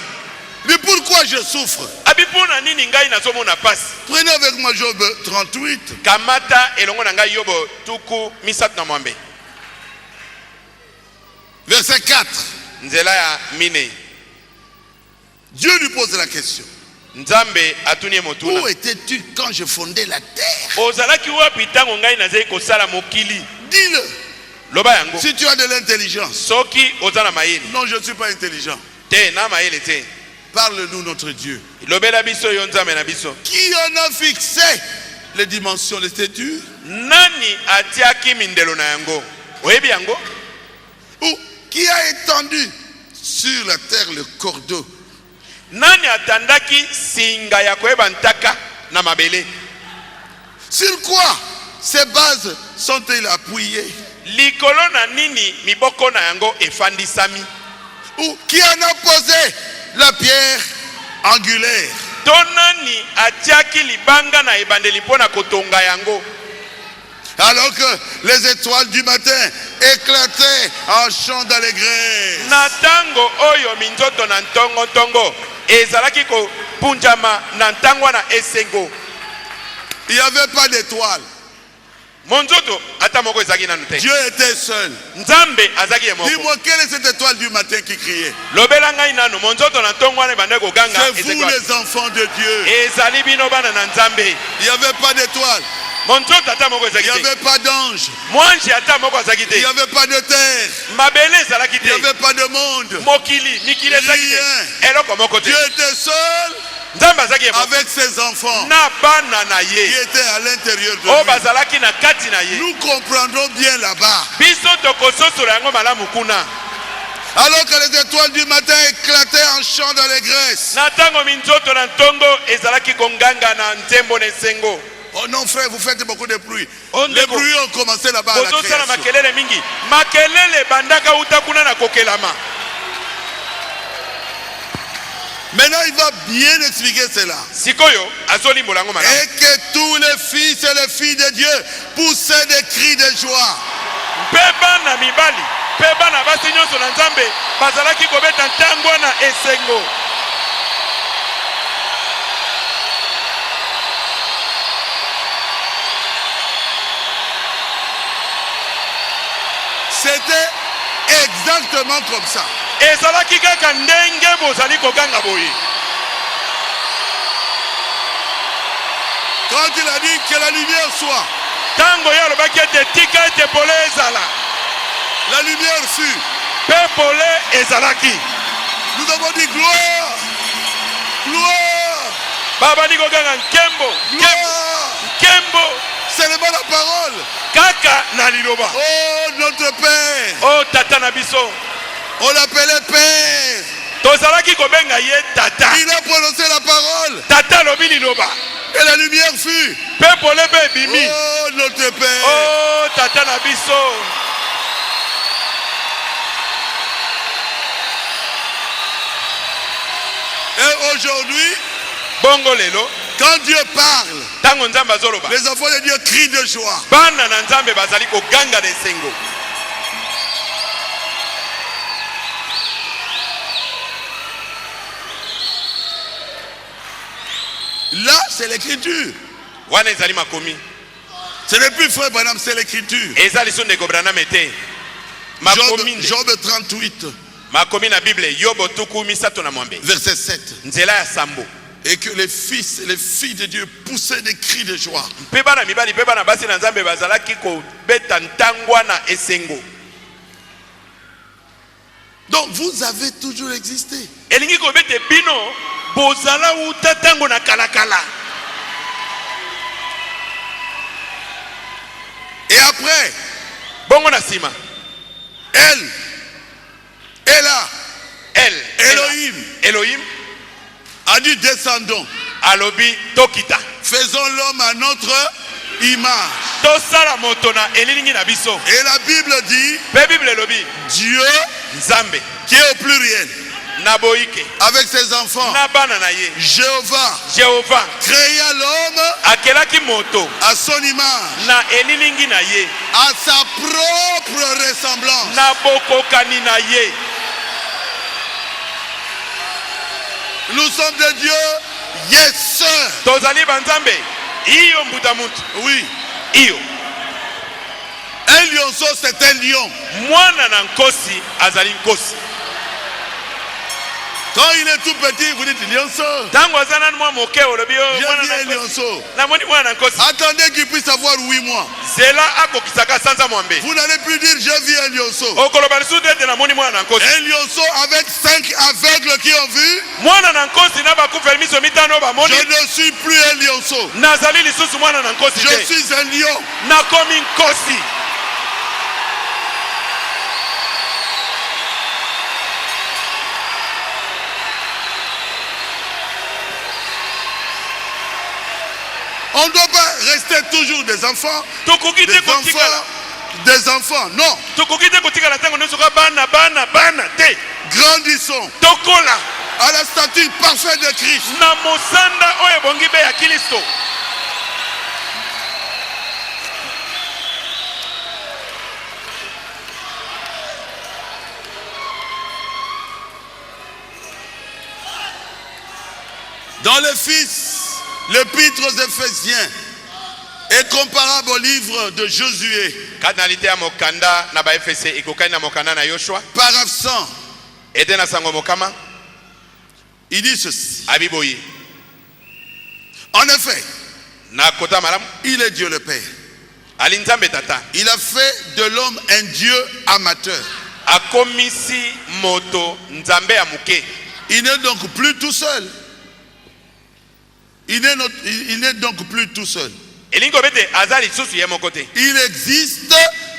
Mais pourquoi je souffre? Abi pona nini ngai nazomona pasi. Prenez avec moi Job 38. Kamata elongo na ngai Yobo tuku misatu na mwambe. Verset 4. Nzela ya mine. Dieu lui pose la question. Nzambe atuni motuna. Où étais-tu quand je fondais la terre? Ozalaki wapi tango ngai nazali kosala mokili. Dis-le. Loba yango. Si tu as de l'intelligence. Soki oza na mayele. Non, je ne suis pas intelligent. Te na mayele te. Parle-nous notre Dieu. Lobela biso yo Nzambe na biso. Qui en a fixé les dimensions, les statuts? Nani atiaki mindelo na yango? Oyebi yango? Ou qui a étendu sur la terre le cordeau? Nani atandaki singa ya koyeba ntaka na mabele? Sur quoi ces bases sont-elles appuyées? Likolo na nini miboko na yango efandisami? Ou qui en a posé la pierre angulaire? To nani atiaki libanga na ebandeli mpona kotonga yango? Alors que les étoiles du matin éclataient en chant d'allégresse. Na tango oyo minzoto na ntongo ntongo ezalaki kopunjama na ntango na esengo. Il n'y avait pas d'étoiles. Monzoto ata moko ezaki nanu te. Dieu était seul. Nzambe azaki ye moko. Dis-moi, quelle est cette étoile du matin qui criait? Lobela ngai nanu monzoto na ntongo wana ebanda koganga. C'est vous les enfants de Dieu. Ezali bino bana na Nzambe. Il n'y avait pas d'étoiles. Monzoto ata moko Il n'y ezaki te. avait pas d'ange. Mwanji ata moko azaki Il n'y te. avait pas de terre. Mabele ezalaki Il n'y te. avait pas de monde. Mokili mikili ezaki te. Eloko moko te. Dieu était seul Nzambe azaki ye moko. avec ses enfants Na bana na qui ye. étaient à l'intérieur de O lui. bazalaki na kati na ye. Nous comprendrons bien là-bas. Biso tokososola yango malamu kuna. Alors que les étoiles du matin éclataient en chant d'allégresse. Na tango minzoto na ntongo ezalaki konganga na nzembo na esengo. Oh non frère, vous faites beaucoup de bruit. Oh, Les ndeko. bruits ont commencé là-bas à la Bozosala création. makelele mingi. Makelele bandaka uta kuna na kokelama. Maintenant, il va bien expliquer cela. Sikoyo azoli molango malamu. Et que tous les fils et les filles de Dieu poussaient des cris de joie. Mpe bana mibali, mpe bana basi nyonso na Nzambe bazalaki kobeta ntango na esengo. C'était exactement comme ça. Ezalaki kaka ndenge bozali koganga boye. Quand il a dit que la lumière soit, Tango ya lobaki ete tika ete pole ezala. la lumière fut. Pe pole ezalaki. Nous avons dit gloire. Gloire. Baba niko ganga nkembo. Nkembo. Seulement la parole. Kaka na liloba. Oh notre Père. Oh tata na biso. On l'appelait Père. Tozalaki kobenga ye tata. Il a prononcé la parole. Tata lobi liloba. Et la lumière fut. Pepo lebe bimi. Oh notre Père. Oh tata na biso. Et aujourd'hui, Bongo lelo. quand Dieu parle, Tango nzambe azoloba. les enfants de Dieu crient de joie. Bana na nzambe bazali koganga de sengo. Là, c'est l'écriture. Wana ezali makomi. Ce n'est plus frère Branham, c'est l'écriture. Ezali so ndeko Branham ete. Makomi. Job 38, Makomi na Bible Yobo tuku misato na mwambe. verset 7. Nzela ya sambo. Et que les fils et les filles de Dieu poussaient des cris de joie. Peba na mibali peba na basi na nzambe bazalaki ko beta ntangwa na esengo. Donc vous avez toujours existé. Elingi ko bete bino bozala uta tango na kalakala. Et après, Bongo na sima. elle est là. Elohim A dit descendons. alobi tokita. Faisons l'homme à notre image. Tosala moto na elilingi na biso. Et la Bible dit Pe Bible lobi Dieu nzambe qui est au pluriel na boike avec ses enfants. na bana na ye. Jéhovah Créa l'homme akelaki moto à son image, na elilingi na ye. à sa propre ressemblance. Na bokokani na ye. Nous sommes de Dieu. Yes. Tozali banzambe. Iyo mbuta mutu. Oui. Iyo. Un lionceau, c'est un lion. Mwana na nkosi azali nkosi. Quand il est tout petit, vous dites lionceau. Tango azana mwa moke olobi yo J'ai mwana dit na un nkosi. lionceau. Na moni mwana na nkosi. Attendez qu'il puisse avoir 8 mois. Zela akokisaka sanza mwambe. Vous n'allez plus dire j'ai vu un lionceau. Okoloba lisusu ete na moni mwana na nkosi. Un lionceau avec 5 aveugles qui ont vu. Mwana na nkosi na bakufa miso mitano ba moni. Je ne suis plus un lionceau. Nazali lisusu mwana na nkosi te. Je suis un lion. Nakomi nkosi. On ne doit pas rester toujours des enfants. Des enfants, non. Grandissons Tokola à la stature parfaite de Christ. na mosanda oyo ebongi be ya Kristo. Dans le Fils, l'épître aux Éphésiens est comparable au livre de Josué. Kadnalité ya mokanda na ba FC ekokani na mokanda na Yoshua. Par accent, Ete na sango mokama il dit ceci. abiboyi. En effet, Na kota malamu il est Dieu le Père. ali nzambe tata. Il a fait de l'homme un Dieu amateur. Akomisi moto nzambe ya muke. Il n'est donc plus tout seul. Il n'est donc plus tout seul. Elingo bete azali susu ye mokote. Il existe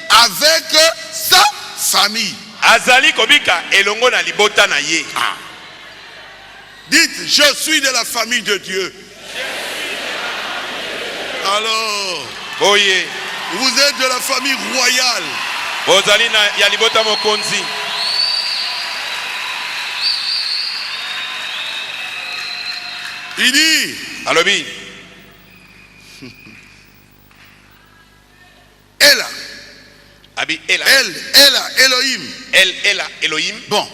avec sa famille. Azali kobika elongo na libota na ye. Dites, je suis de la famille de Dieu. Alors, Oye, vous êtes de la famille royale. ozali na ya libota mokonzi. Il dit, Alobi, Ella, abi ela. Elohim. Ela Elohim. Bon,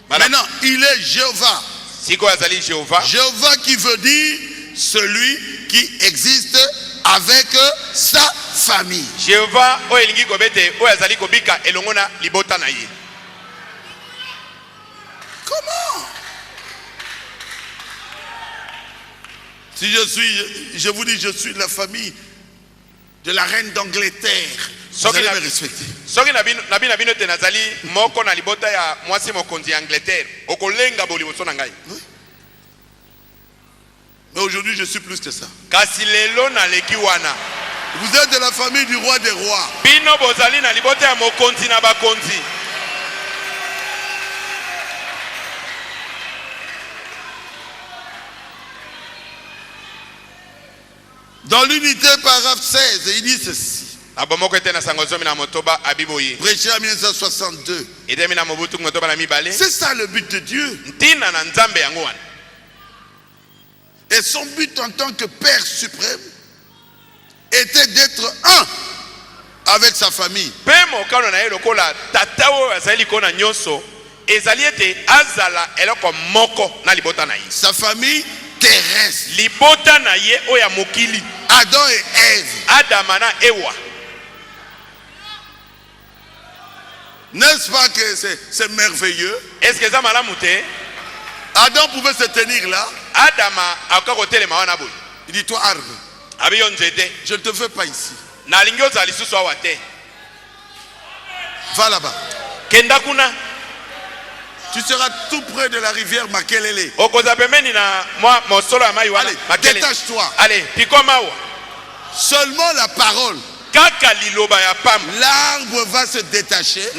Madame. maintenant, il est Jéhovah. Siko azali Jéhovah. Jéhovah qui veut dire celui qui existe avec sa famille. Jéhovah o elingi kobete o azali kobika elongo na libota na ye. Comment? Si je vous dis, je suis de la famille de la reine d'Angleterre, Vous allez me respecter. Soki na bino te nazali moko na libota ya mwasi mokonzi ya Angleterre. Okolenga boli boso na ngai. Mais aujourd'hui, je suis plus que ça. Kasi lelo na leki wana. Vous êtes de la famille du roi des rois. Bino bozali na libota ya mokonzi na bakonzi. Dans l'unité, paragraphe 16, il dit ceci. Prêché en 1962. C'est ça le but de Dieu. Et son but en tant que Père suprême était d'être un avec sa famille. Sa famille terrestre. Adam et Ève. Adamana Ewa. N'est-ce pas que c'est merveilleux? Est-ce que ça m'a mouté? Adam pouvait se tenir là. Adama a côté les mawana boy. Il dit toi arbre. Je ne te veux pas ici. Na lingyo za lisusu awate. Va là-bas. Kenda kuna. Tu seras tout près de la rivière Makelele. Allez, détache-toi. Allez, pikoma. Seulement la parole. L'arbre va se détacher.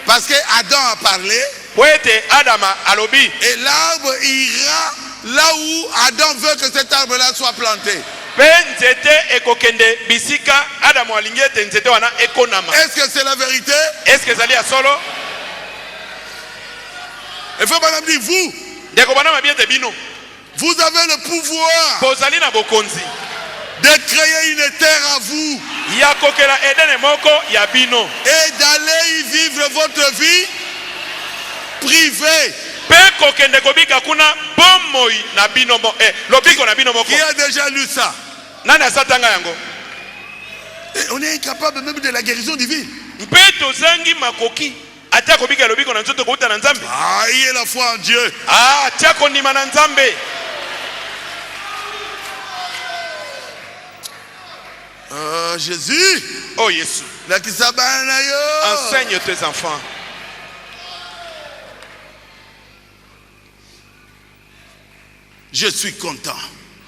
Parce que Adam a parlé. Et l'arbre ira là où Adam veut que cet arbre-là soit planté. Est-ce que c'est la vérité? Est-ce que ça dit à solo? Il faut pas dire vous. Vous avez le pouvoir de créer une terre à vous et d'aller y vivre votre vie privée. Qui a déjà lu ça? Et on est incapable même de la guérison divine. Ah, il y a la foi en Dieu. Ah, Jésus. Oh Jésus. Enseigne tes enfants. Je suis content.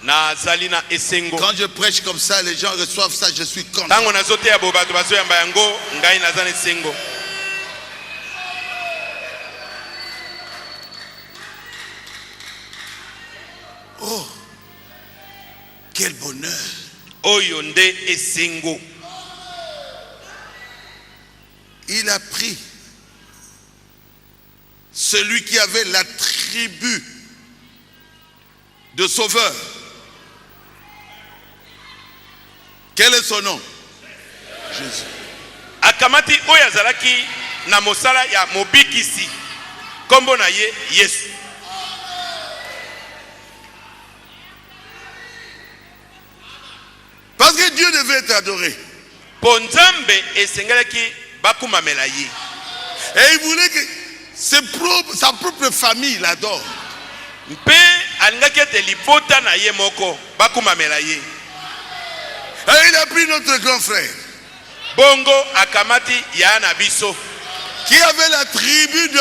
Quand je prêche comme ça, les gens reçoivent ça, je suis content. Oh, quel bonheur. Il a pris celui qui avait l'attribut de sauveur. Quel est son nom? Jésus. Akamati oyazalaki na mosala ya mobikisi. Kombo na ye Yesu. Parce que Dieu devait être adoré. Ponzambe esengelaki bakumamela ye. Et il voulait que sa propre famille l'adore. Mpe alingaki ete libota na ye moko bakumamela ye. Et il a pris notre grand frère. Bongo akamati ya na biso. Qui avait la tribu de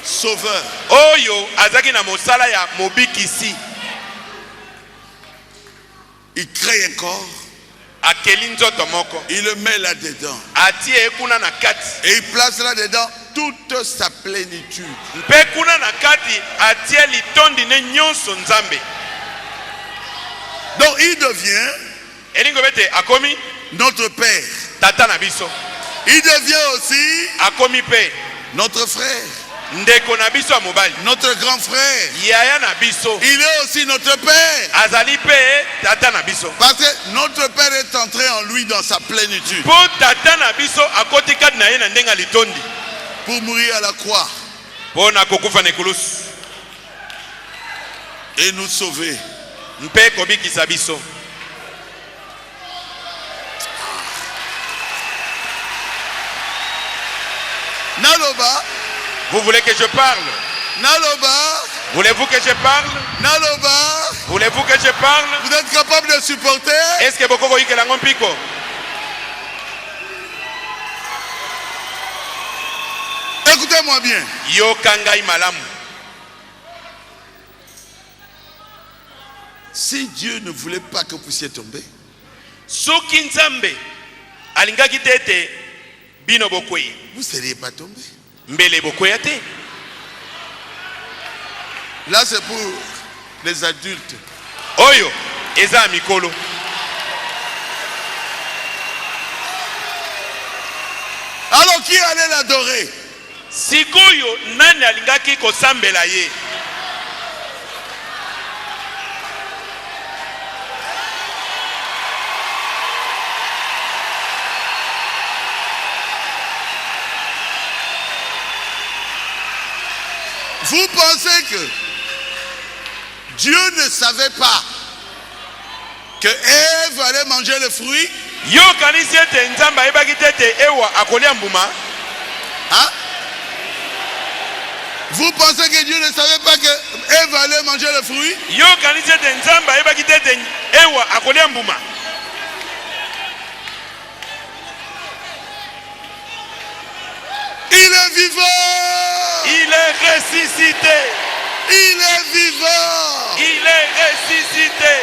sauveur. Oyo azaki na mosala ya mobikisi. Il crée un corps. Il le met là-dedans. Et il place là-dedans toute sa plénitude. Donc il devient notre Père. Il devient aussi notre frère. Notre grand frère. Il est aussi notre Père. Parce que notre Père est entré en lui dans sa plénitude. Pour mourir à la croix. Et nous sauver. Naloba. Vous voulez que je parle? Naloba. Voulez-vous que je parle? Naloba. Voulez-vous que je parle? Vous êtes capable de supporter? Est-ce que beaucoup voient que la ngompiko? Écoutez-moi bien. Yokangai malamu. Si Dieu ne voulait pas que vous puissiez tomber, Soki Nzambe alingaki tete bino bokwei. vous ne seriez pas tombé. Mbele bokwei te. Là, c'est pour les adultes. Oyo eza mikolo. Alors qui allait l'adorer? Sikoyo nani alingaki kosambela ye? Vous pensez que Dieu ne savait pas que Ève allait manger le fruit? Yo kanisi ete Nzambe ayebaki tete Ewa akolia mbuma? Hein? Vous pensez que Dieu ne savait pas que Ève allait manger le fruit? Yo kanisi ete Nzambe ayebaki tete Ewa akolia mbuma? Il est vivant! Il est ressuscité! Il est vivant! Il est ressuscité!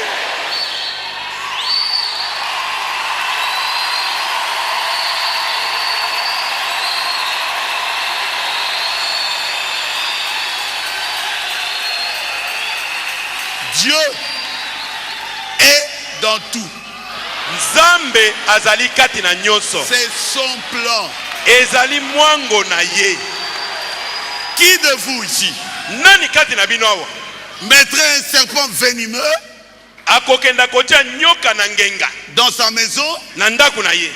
Dieu est dans tout. Nzambe azali kati na nyonso. C'est son plan. Ezali mwango na ye. Qui de vous ici Nani kati na bino awa mettrait un serpent venimeux akokenda kotia nyoka na ngenga dans sa maison na ndaku na ye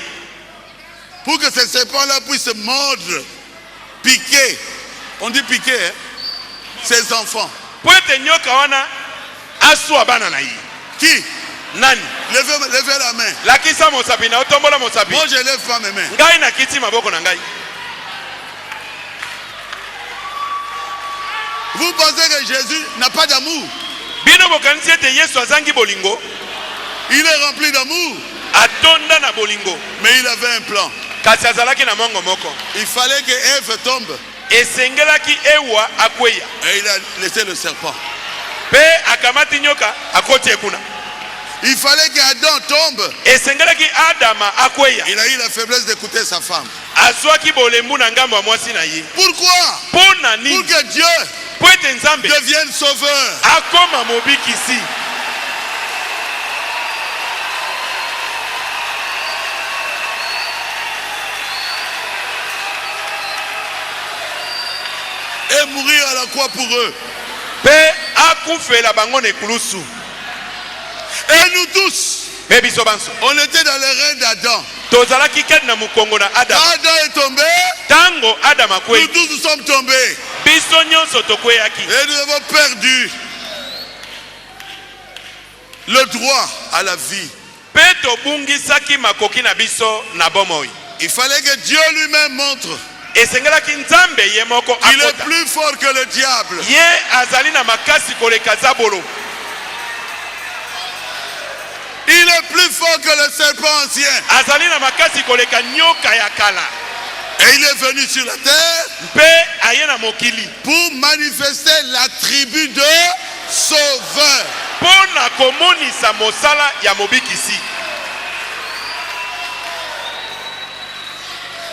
pour que ce serpent-là puisse mordre, piquer? On dit piquer, hein? Ses enfants. po ete nyoka wana aswa bana na ye. Qui? Nani? Levez la main. Lakisa mosapi na otombola mosapi. Moi je lève pas mes mains. Ngai na kiti maboko na ngai. Vous pensez que Jésus n'a pas d'amour? Bino bokanisi ete Yesu azangi bolingo? Il est rempli d'amour. Atonda na bolingo. Mais il avait un plan. Kasi azalaki na mongo moko. Il fallait que Ève tombe. Esengelaki Ewa akweya. Et il a laissé le serpent. Pe akamati nyoka akoti ekuna. Il fallait qu'Adam tombe. Esengelaki Adama akweya. Il a eu la faiblesse d'écouter sa femme. Azwaki bolembu na ngambo ya mwasi na ye. Pourquoi? Pona nini? Pour que Dieu Po ete Nzambe devienne sauveur. akoma mobikisi. Et mourir à la croix pour eux. Pe akufela bango na ekulusu. Et nous tous, Pe biso banso. on était dans les reins d'Adam. Tozalaki kati na mukongo na Adam. Quand Adam est tombé, Tango Adam nous akwei. tous nous sommes tombés. Biso nyonso tokweyaki. Et nous avons perdu le droit à la vie. Pe tobungisaki makoki na biso na bomoi. Il fallait que Dieu lui-même montre Esengelaki Nzambe ye moko qu'il est akota. plus fort que le diable. Ye azali na makasi koleka zabolo. Il est plus fort que le serpent ancien. Azali na makasi koleka nyoka ya kala. Et il est venu sur la terre Pe aye na mokili. pour manifester l'attribut de sauveur. Pona komonisa mosala ya mobikisi.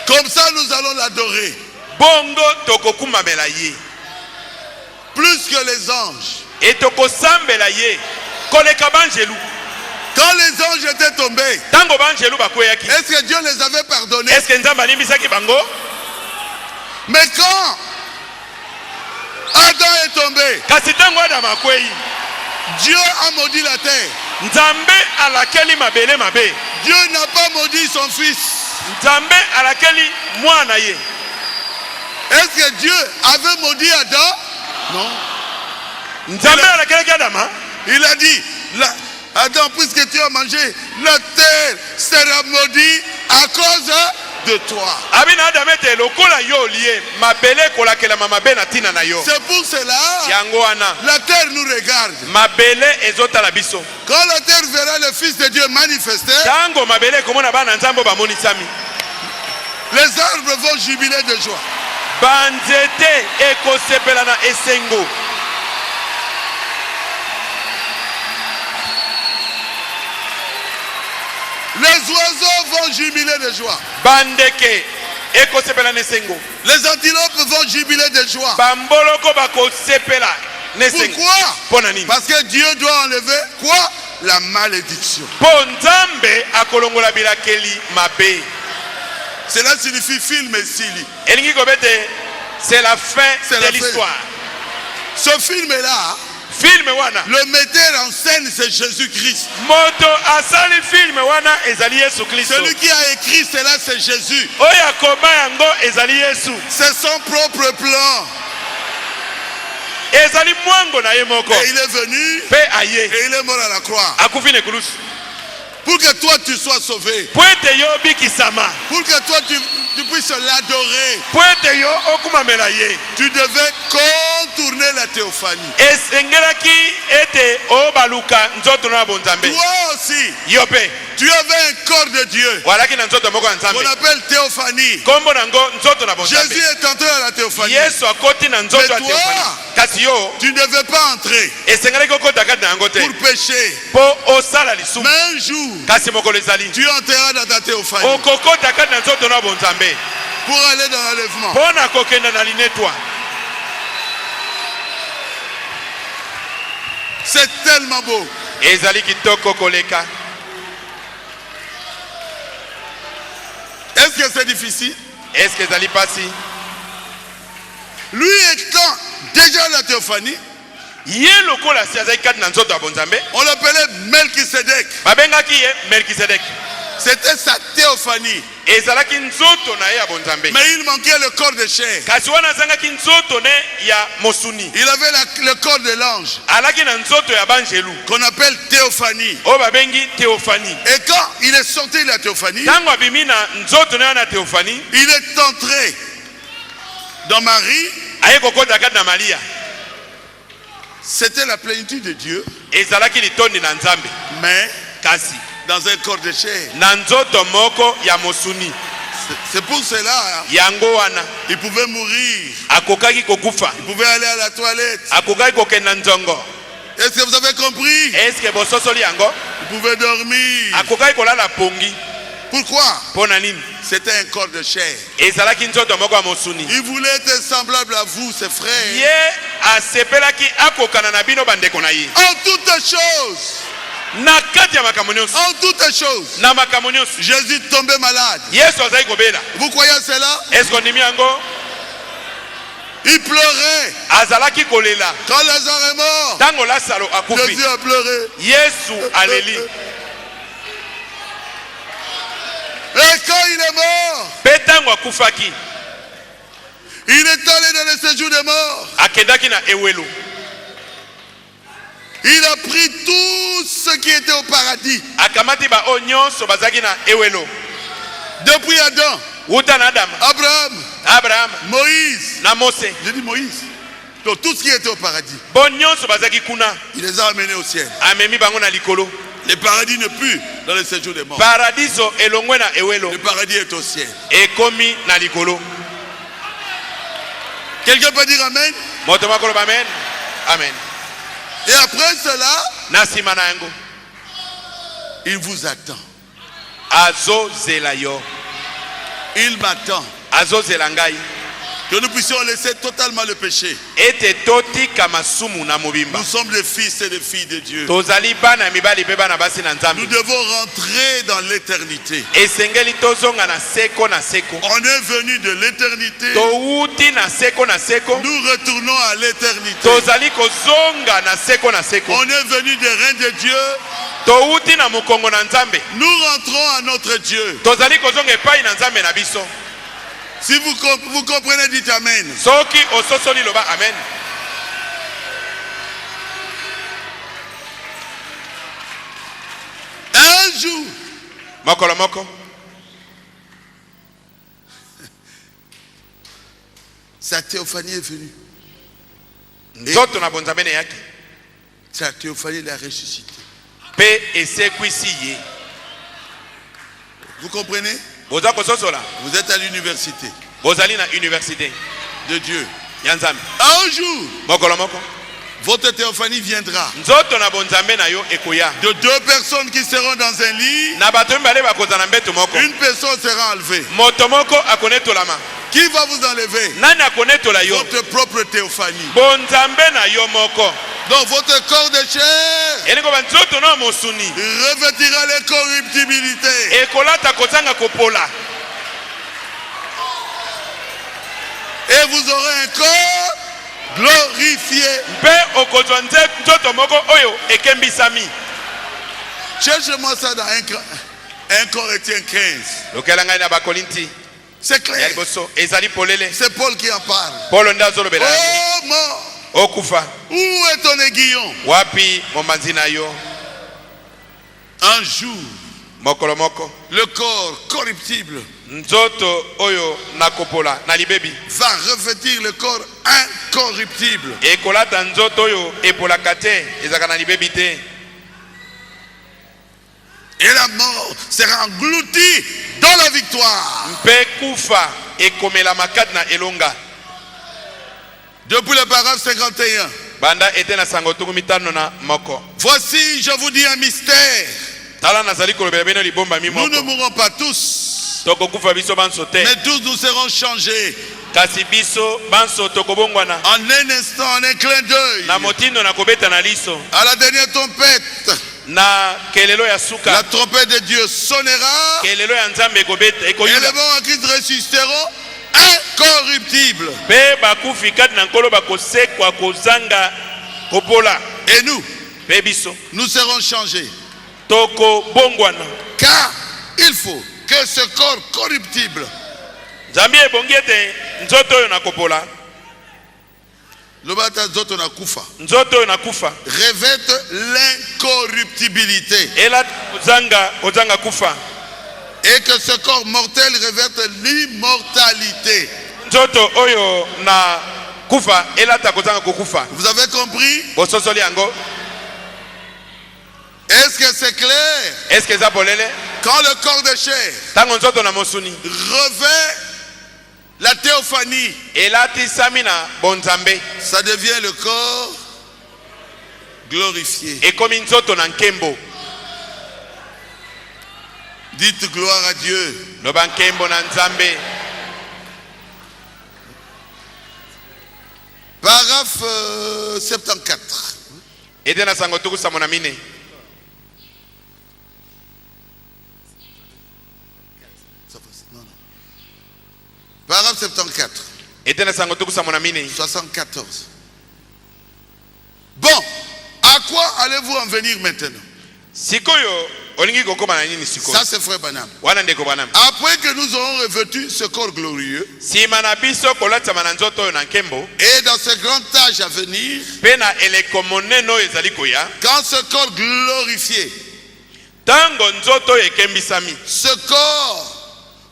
Comme ça, nous allons l'adorer. Bongo tokokumamela ye. Plus que les anges. Et tokosambela ye. Koleka banjelu. Quand les anges étaient tombés, Tango banjelu bakweyaki. est-ce que Dieu les avait pardonnés? Est-ce que Nzambe alimbisaki bango? Mais quand Adam est tombé, Kasi tango Adam akwei. Dieu a maudit la terre. Nzambe alakeli mabele mabe. Dieu n'a pas maudit son fils. Nzambe alakeli mwana ye. Est-ce que Dieu avait maudit Adam? Non. Nzambe alakeli Adama. Il a dit, Adam, puisque tu as mangé, la terre sera maudite à cause de toi. Abina Adam ete lokola yo lié mabele kolakela mabe na tina na yo. C'est pour cela Yango wana. la terre nous regarde. Mabele ezotala biso. Quand la terre verra le Fils de Dieu manifesté, Tango mabele komona bana Nzambe bamonisami. les arbres vont jubiler de joie. banzete ekosepela na esengo. Les oiseaux vont jubiler de joie. Bandeke ekosepela na esengo. Les antilopes vont jubiler de joie. Bamboloko bakosepela na esengo. Pourquoi? Pona nini? Parce que Dieu doit enlever quoi? La malédiction. Po Nzambe akolongola bilakeli mabe. Cela signifie film et sili. Elingi kobete, c'est la fin de l'histoire. Ce film-là, Film wana. le metteur en scène, c'est Jésus-Christ. Moto asali film wana ezali Yesu Kristo. Celui qui a écrit cela, c'est Jésus. Oya koba yango ezali Yesu. C'est son propre plan. Ezali mwango na ye moko. Et il est venu Pe aye. et il est mort à la croix. Akufi ne kulusu. Pour que toi tu sois sauvé. Poete yo bikisama. Pour que toi tu puisses l'adorer. Poete yo okumamela ye. Tu devais contourner la théophanie. Esengelaki ete obaluka nzoto na bonzambe. Toi aussi, Yope. tu avais un corps de Dieu. Walaki na nzoto moko ya Nzambe. On appelle théophanie. Kombo nango nzoto na bonzambe. Jésus est entré à la théophanie. Yesu akoti na nzoto ya Mais toi, teofani. Kasi yo tu ne devais pas entrer esengelaki okota kati na yango te. pour pécher. Po osala lisumu. Mais un jour, Kasi mokolo ezali. tu entreras dans ta théophanie Okokota kati na nzoto na bonzambe. pour aller dans l'enlèvement. Po na kokenda na linetwa. C'est tellement beau. Ezali kitoko koleka. Est-ce que c'est difficile? Est-ce que ezali pasi? Lui étant déjà à la théophanie, Ye lokola si azali kati na nzoto ya bonzambe. on l'appelait Melchisedec. Babengaki ye Melkisedek. C'était sa théophanie. Ezalaki nzoto na ye ya bonzambe. Mais il manquait le corps de chair. Kasi wana azangaki nzoto ne ya mosuni. Il avait le corps de l'ange Alaki na nzoto ya banjelu. qu'on appelle théophanie. O babengi Théophanie. Et quand il est sorti de la théophanie, Tango abimi na nzoto na na Théophanie. il est entré dans Marie. Aye kokota kati na Maria. C'était la plénitude de Dieu, Ezalaki litondi na Nzambe. mais Kasi dans un corps de chair. na nzoto moko ya mosuni. C'est pour cela Yango wana il pouvait mourir, akokaki kokufa. il pouvait aller à la toilette. Akokaki kokenda nzongo. Est-ce que vous avez compris? Est-ce que bososoli yango? Il pouvait dormir. Akokaki kolala pongi. Pourquoi? Pona nini? C'était un corps de chair. Ezalaki nzoto moko ya mosuni. Il voulait être semblable à vous, ses frères. Ye asepelaki akokana na bino bandeko na ye. En toutes choses, Na kati ya makambo nyonso. en toutes choses, Na makambo nyonso. Jésus tombait malade. Yesu azali kobela. Vous croyez à cela? Est-ce qu'on ndimi yango? Il pleurait. Azalaki kolela. Quand Lazare est mort, Tango Lazaro akufi. Jésus a pleuré. Yesu aleli. Et quand il est mort, Pe tango akufaki. il est allé dans le séjour des morts. Akendaki na ewelo. Il a pris tout ce qui était au paradis. Akamati ba o nyonso bazaki na ewelo. Depuis Adam, Wuta na Adam. Abraham, Abraham. Moïse. Na Mose. J'ai dit Moïse. Donc tout ce qui était au paradis, Bon nyonso bazaki kuna. il les a amenés au ciel. Amemi bango na likolo. Le paradis n'est plus dans le séjour des morts. Paradiso elongwe na ewelo. Le paradis est au ciel. Ekomi na likolo. Quelqu'un peut dire Amen? Moto makolo ba amen. Amen. Et après cela, Na sima na yango. il vous attend. Azo zela yo. Il m'attend. Azo zela ngai. Que nous puissions laisser totalement le péché. Ete toti kamasumu na mobimba. Nous sommes des fils et des filles de Dieu. Tozali bana mibali pe bana basi na Nous Nzambe. devons rentrer dans l'éternité. Esengeli tozonga na seko na seko. On est venu de l'éternité. Touti na seko na seko. Nous retournons à l'éternité. Tozali kozonga na seko na seko. On est venu des reins de Dieu. Touti na mokongo na Nzambe. Nous rentrons à notre Dieu. Tozali kozonga epai na Nzambe na biso. Si vous comprenez, dites Amen. Soki ososoli loba amen. Un jour, Mokolo moko. sa théophanie est venue. Nzoto na bonzambe ne yaki. Sa théophanie l'a ressuscité. Pe esekwisi ye. Vous comprenez? Boza kososola. Vous êtes à l'université. Bozali na université. de Dieu. ya nzambe. Un jour, Mokolo moko votre théophanie viendra nzoto na bonzambe na yo ekoya. de deux personnes qui seront dans un lit. Na bato mibale bakoza na mbeto moko. Une personne sera enlevée. Moto moko akonetolama. Qui va vous enlever? Nani akonetola yo? Votre propre théophanie. Bonzambe na yo moko. Donc votre corps de chair Eniko banzoto na mosuni. revêtira l'incorruptibilité. Ekolata kozanga kopola. Et vous aurez un corps glorifié. Mpe okozwa nzoto moko oyo ekembisami. Cherchez-moi ça dans 1 Corinthiens 15. Lokela ngai na bakorinti. C'est clair. Ya liboso ezali polele. C'est Paul qui en parle. Polo nda azolobela. Oh mort, Okufa. où est ton aiguillon? Wapi momanzi na yo? Un jour, Mokolo moko. le corps corruptible Nzoto oyo nakopola na libebi. va revêtir le corps incorruptible. Ekolata nzoto oyo epolaka te ezaka na libebi te. Et la mort sera engloutie dans la victoire. Mpe kufa ekomela makati na elonga. Depuis le paragraphe 51. Banda ete na sango tuku mitano na moko. Voici, je vous dis un mystère. Tala nazali kolobela bino libomba mi Nous ne moko. mourrons pas tous, Toko kufa biso banso te. mais tous nous serons changés Kasi biso banso tokobongwana. en un instant, en un clin d'œil, Na motindo na kobeta na liso. à la dernière trompette. Na kelelo ya La suka. trompette de Dieu sonnera Kelelo ya nzambe ekobeta et ekoyuka. les morts en Christ ressusciteront incorruptibles. Pe bakufi kati na nkolo bakosekwa kozanga kopola. Et nous, Pe biso nous serons changés. tokobongwana. Car il faut que ce corps corruptible, Nzambe ebongi ete nzoto oyo nakopola. Lobata Zoto na kufa, Nzoto oyo nakufa. revête l'incorruptibilité. Ela kozanga kufa. Et que ce corps mortel revête l'immortalité. Nzoto oyo na kufa elata kozanga kokufa. Vous avez compris? Bososoli yango. Est-ce que c'est clair? Est-ce que ça polele? Quand le corps de chair Tango nzoto na mosuni revêt la théophanie, elati samina bonzambe ça devient le corps glorifié. ekomi nzoto na nkembo. Dites gloire à Dieu. Loba nkembo na nzambe. Paragraphe 74. Ete na sango tuku samona mine. Paragraphe 74. Ete na sango tuku samona mine. 74. Bon, à quoi allez-vous en venir maintenant? Sikoyo olingi kokoma na nini sikoyo? Ça c'est frère Banam. Wana ndeko banam. Après que nous aurons revêtu ce corps glorieux, Sima na biso kolatama na nzoto oyo na nkembo. et dans ce grand âge à venir, Pe na eleko monene oyo ezali koya. quand ce corps glorifié, Tango nzoto oyo ekembisami. ce corps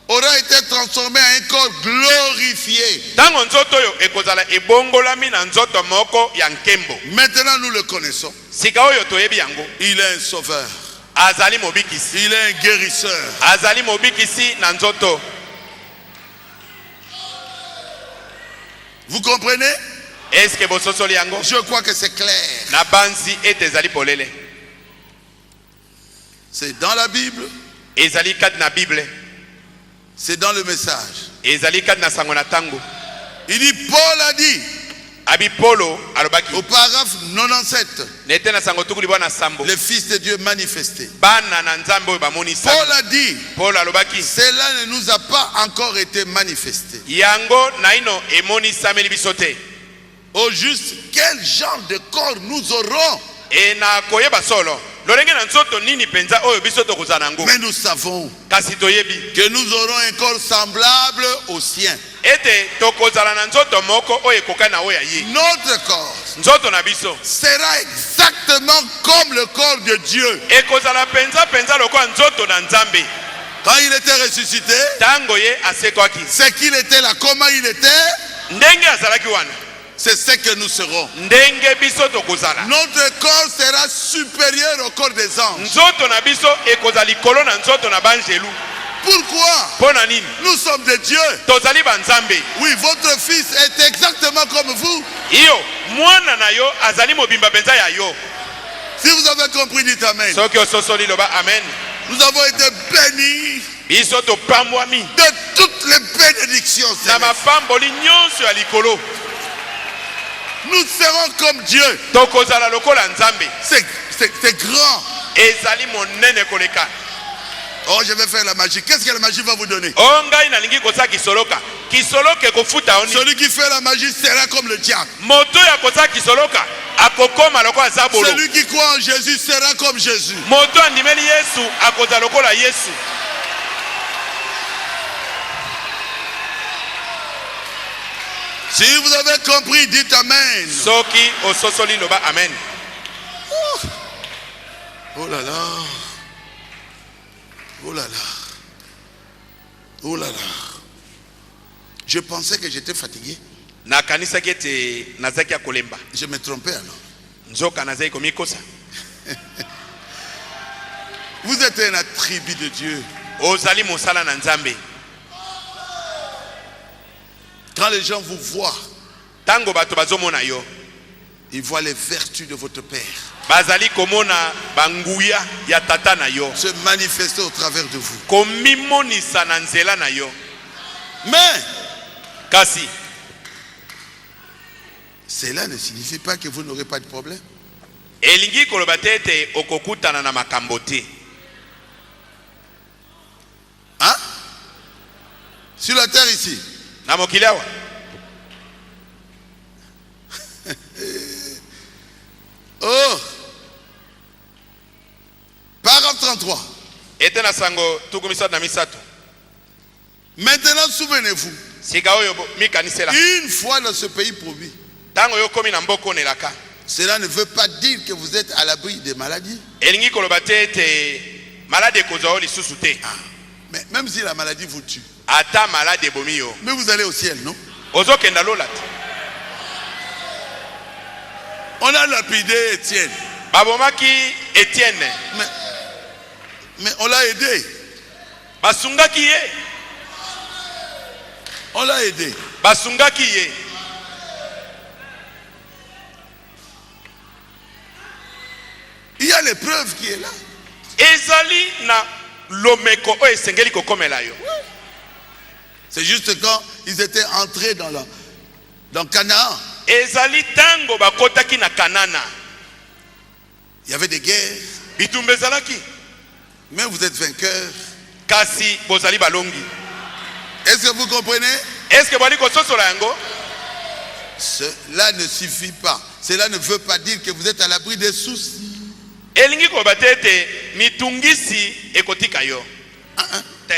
aura été transformé en un corps glorifié. Tango nzoto oyo ekozala ebongolami na nzoto moko ya nkembo. Maintenant nous le connaissons. Sika oyo toyebi yango. Il est un sauveur. Azali mobikisi. Il est un guérisseur. Azali mobikisi na nzoto. Vous comprenez? Est-ce que bososoli yango? Je crois que c'est clair. Na banzi ete ezali polele. C'est dans la Bible, Ezali kati na Bible. c'est dans le message. Ezali kati na sango na tango. Il dit, Paul a dit, Abi Polo alobaki. au paragraphe 97, Nete na sango tuku libwa na sambo. le Fils de Dieu manifesté. Bana na nzambe oyo bamoni sa. Paul a dit, Polo alobaki. cela ne nous a pas encore été manifesté. Yango naino emoni sameli biso te. Au juste, quel genre de corps nous aurons? E na koyeba solo. Lolenge na nzoto nini penza oyo biso tokozala nango. Mais nous savons Kasi toyebi. que nous aurons un corps semblable au sien. Ete tokozala na nzoto moko oyo ekoka na oyo ya ye. Notre corps Nzoto na biso. sera exactement comme le corps de Dieu. Ekozala penza lokola nzoto na nzambe. Quand il était ressuscité, Tango ye asekwaki. c'est qu'il était là, comment il était, Ndenge azalaki wana. c'est ce que nous serons. Ndenge biso tokozala. Notre corps sera supérieur au corps des anges. Nzoto na biso ekozala likolo na nzoto na banjelu. Pourquoi? Pona nini? Nous sommes des dieux. Tozali banzambe. Oui, votre fils est exactement comme vous. Iyo mwana na yo azali mobimba benza ya yo. Si vous avez compris, dites amen. Soki ososoli loba amen. Nous avons été bénis Biso to pambwami. de toutes les bénédictions. Na célestes. mapamboli nyonso ya likolo. Nous serons comme Dieu. Tokozala lokola nzambe. C'est grand. Ezali monene koleka. Oh, je vais faire la magie. Qu'est-ce que la magie va vous donner? Ongai na lingi kosa kisoloka. Kisoloke kofuta oni. Celui qui fait la magie sera comme le diable. Moto ya kosa kisoloka. Akokoma lokola zabolo. Celui qui croit en Jésus sera comme Jésus. Moto andimeli Yesu akoza lokola Yesu. Si vous avez compris, dites amen. Soki ososoli loba amen. Oh là là. Oh là là. Oh là là. Je pensais que j'étais fatigué. Na kanisa kete nazaki kolemba. Je me trompais alors. Nzoka nazaki komikosa. Vous êtes un attribut de Dieu. Ozali mosala na nzambe. Quand les gens vous voient, Tango bato bazomona yo. ils voient les vertus de votre Père Bazali komona banguya ya tata na yo. se manifester au travers de vous. Komimonisa na nzela na yo. Mais Kasi cela ne signifie pas que vous n'aurez pas de problème. elingi koloba tete okokutana na makambo te. Hein? Sur la terre ici. Na mokili awa. Oh! Paragraphe 33. Ete na sango tukumisatu na misato. Maintenant, souvenez-vous, Sika oyo mikanisela. une fois dans ce pays promis, Tango yo komi na mboko nelaka. cela ne veut pas dire que vous êtes à l'abri des maladies. Elingi koloba tete malade kozwa lisusu te. Mais même si la maladie vous tue, Ata malade bomi yo. mais vous allez au ciel, non? Ozokenda lola te. On a lapidé Étienne, Babomaki Etienne. mais on l'a aidé. Basungaki ye. On l'a aidé. Basungaki ye. Il y a l'épreuve qui est là. Ezali na lomeko o esengeli kokomela yo. C'est juste quand ils étaient entrés dans Canaan. Ezali tango bakotaki na Kanana. Il y avait des guerres, Bitumbe ezalaki. mais vous êtes vainqueurs. Kasi bozali balongi. Est-ce que vous comprenez? Est-ce que bali kososola yango? Cela ne suffit pas. Cela ne veut pas dire que vous êtes à l'abri des soucis. Elingi koloba tete mitungisi ekotika yo. Te.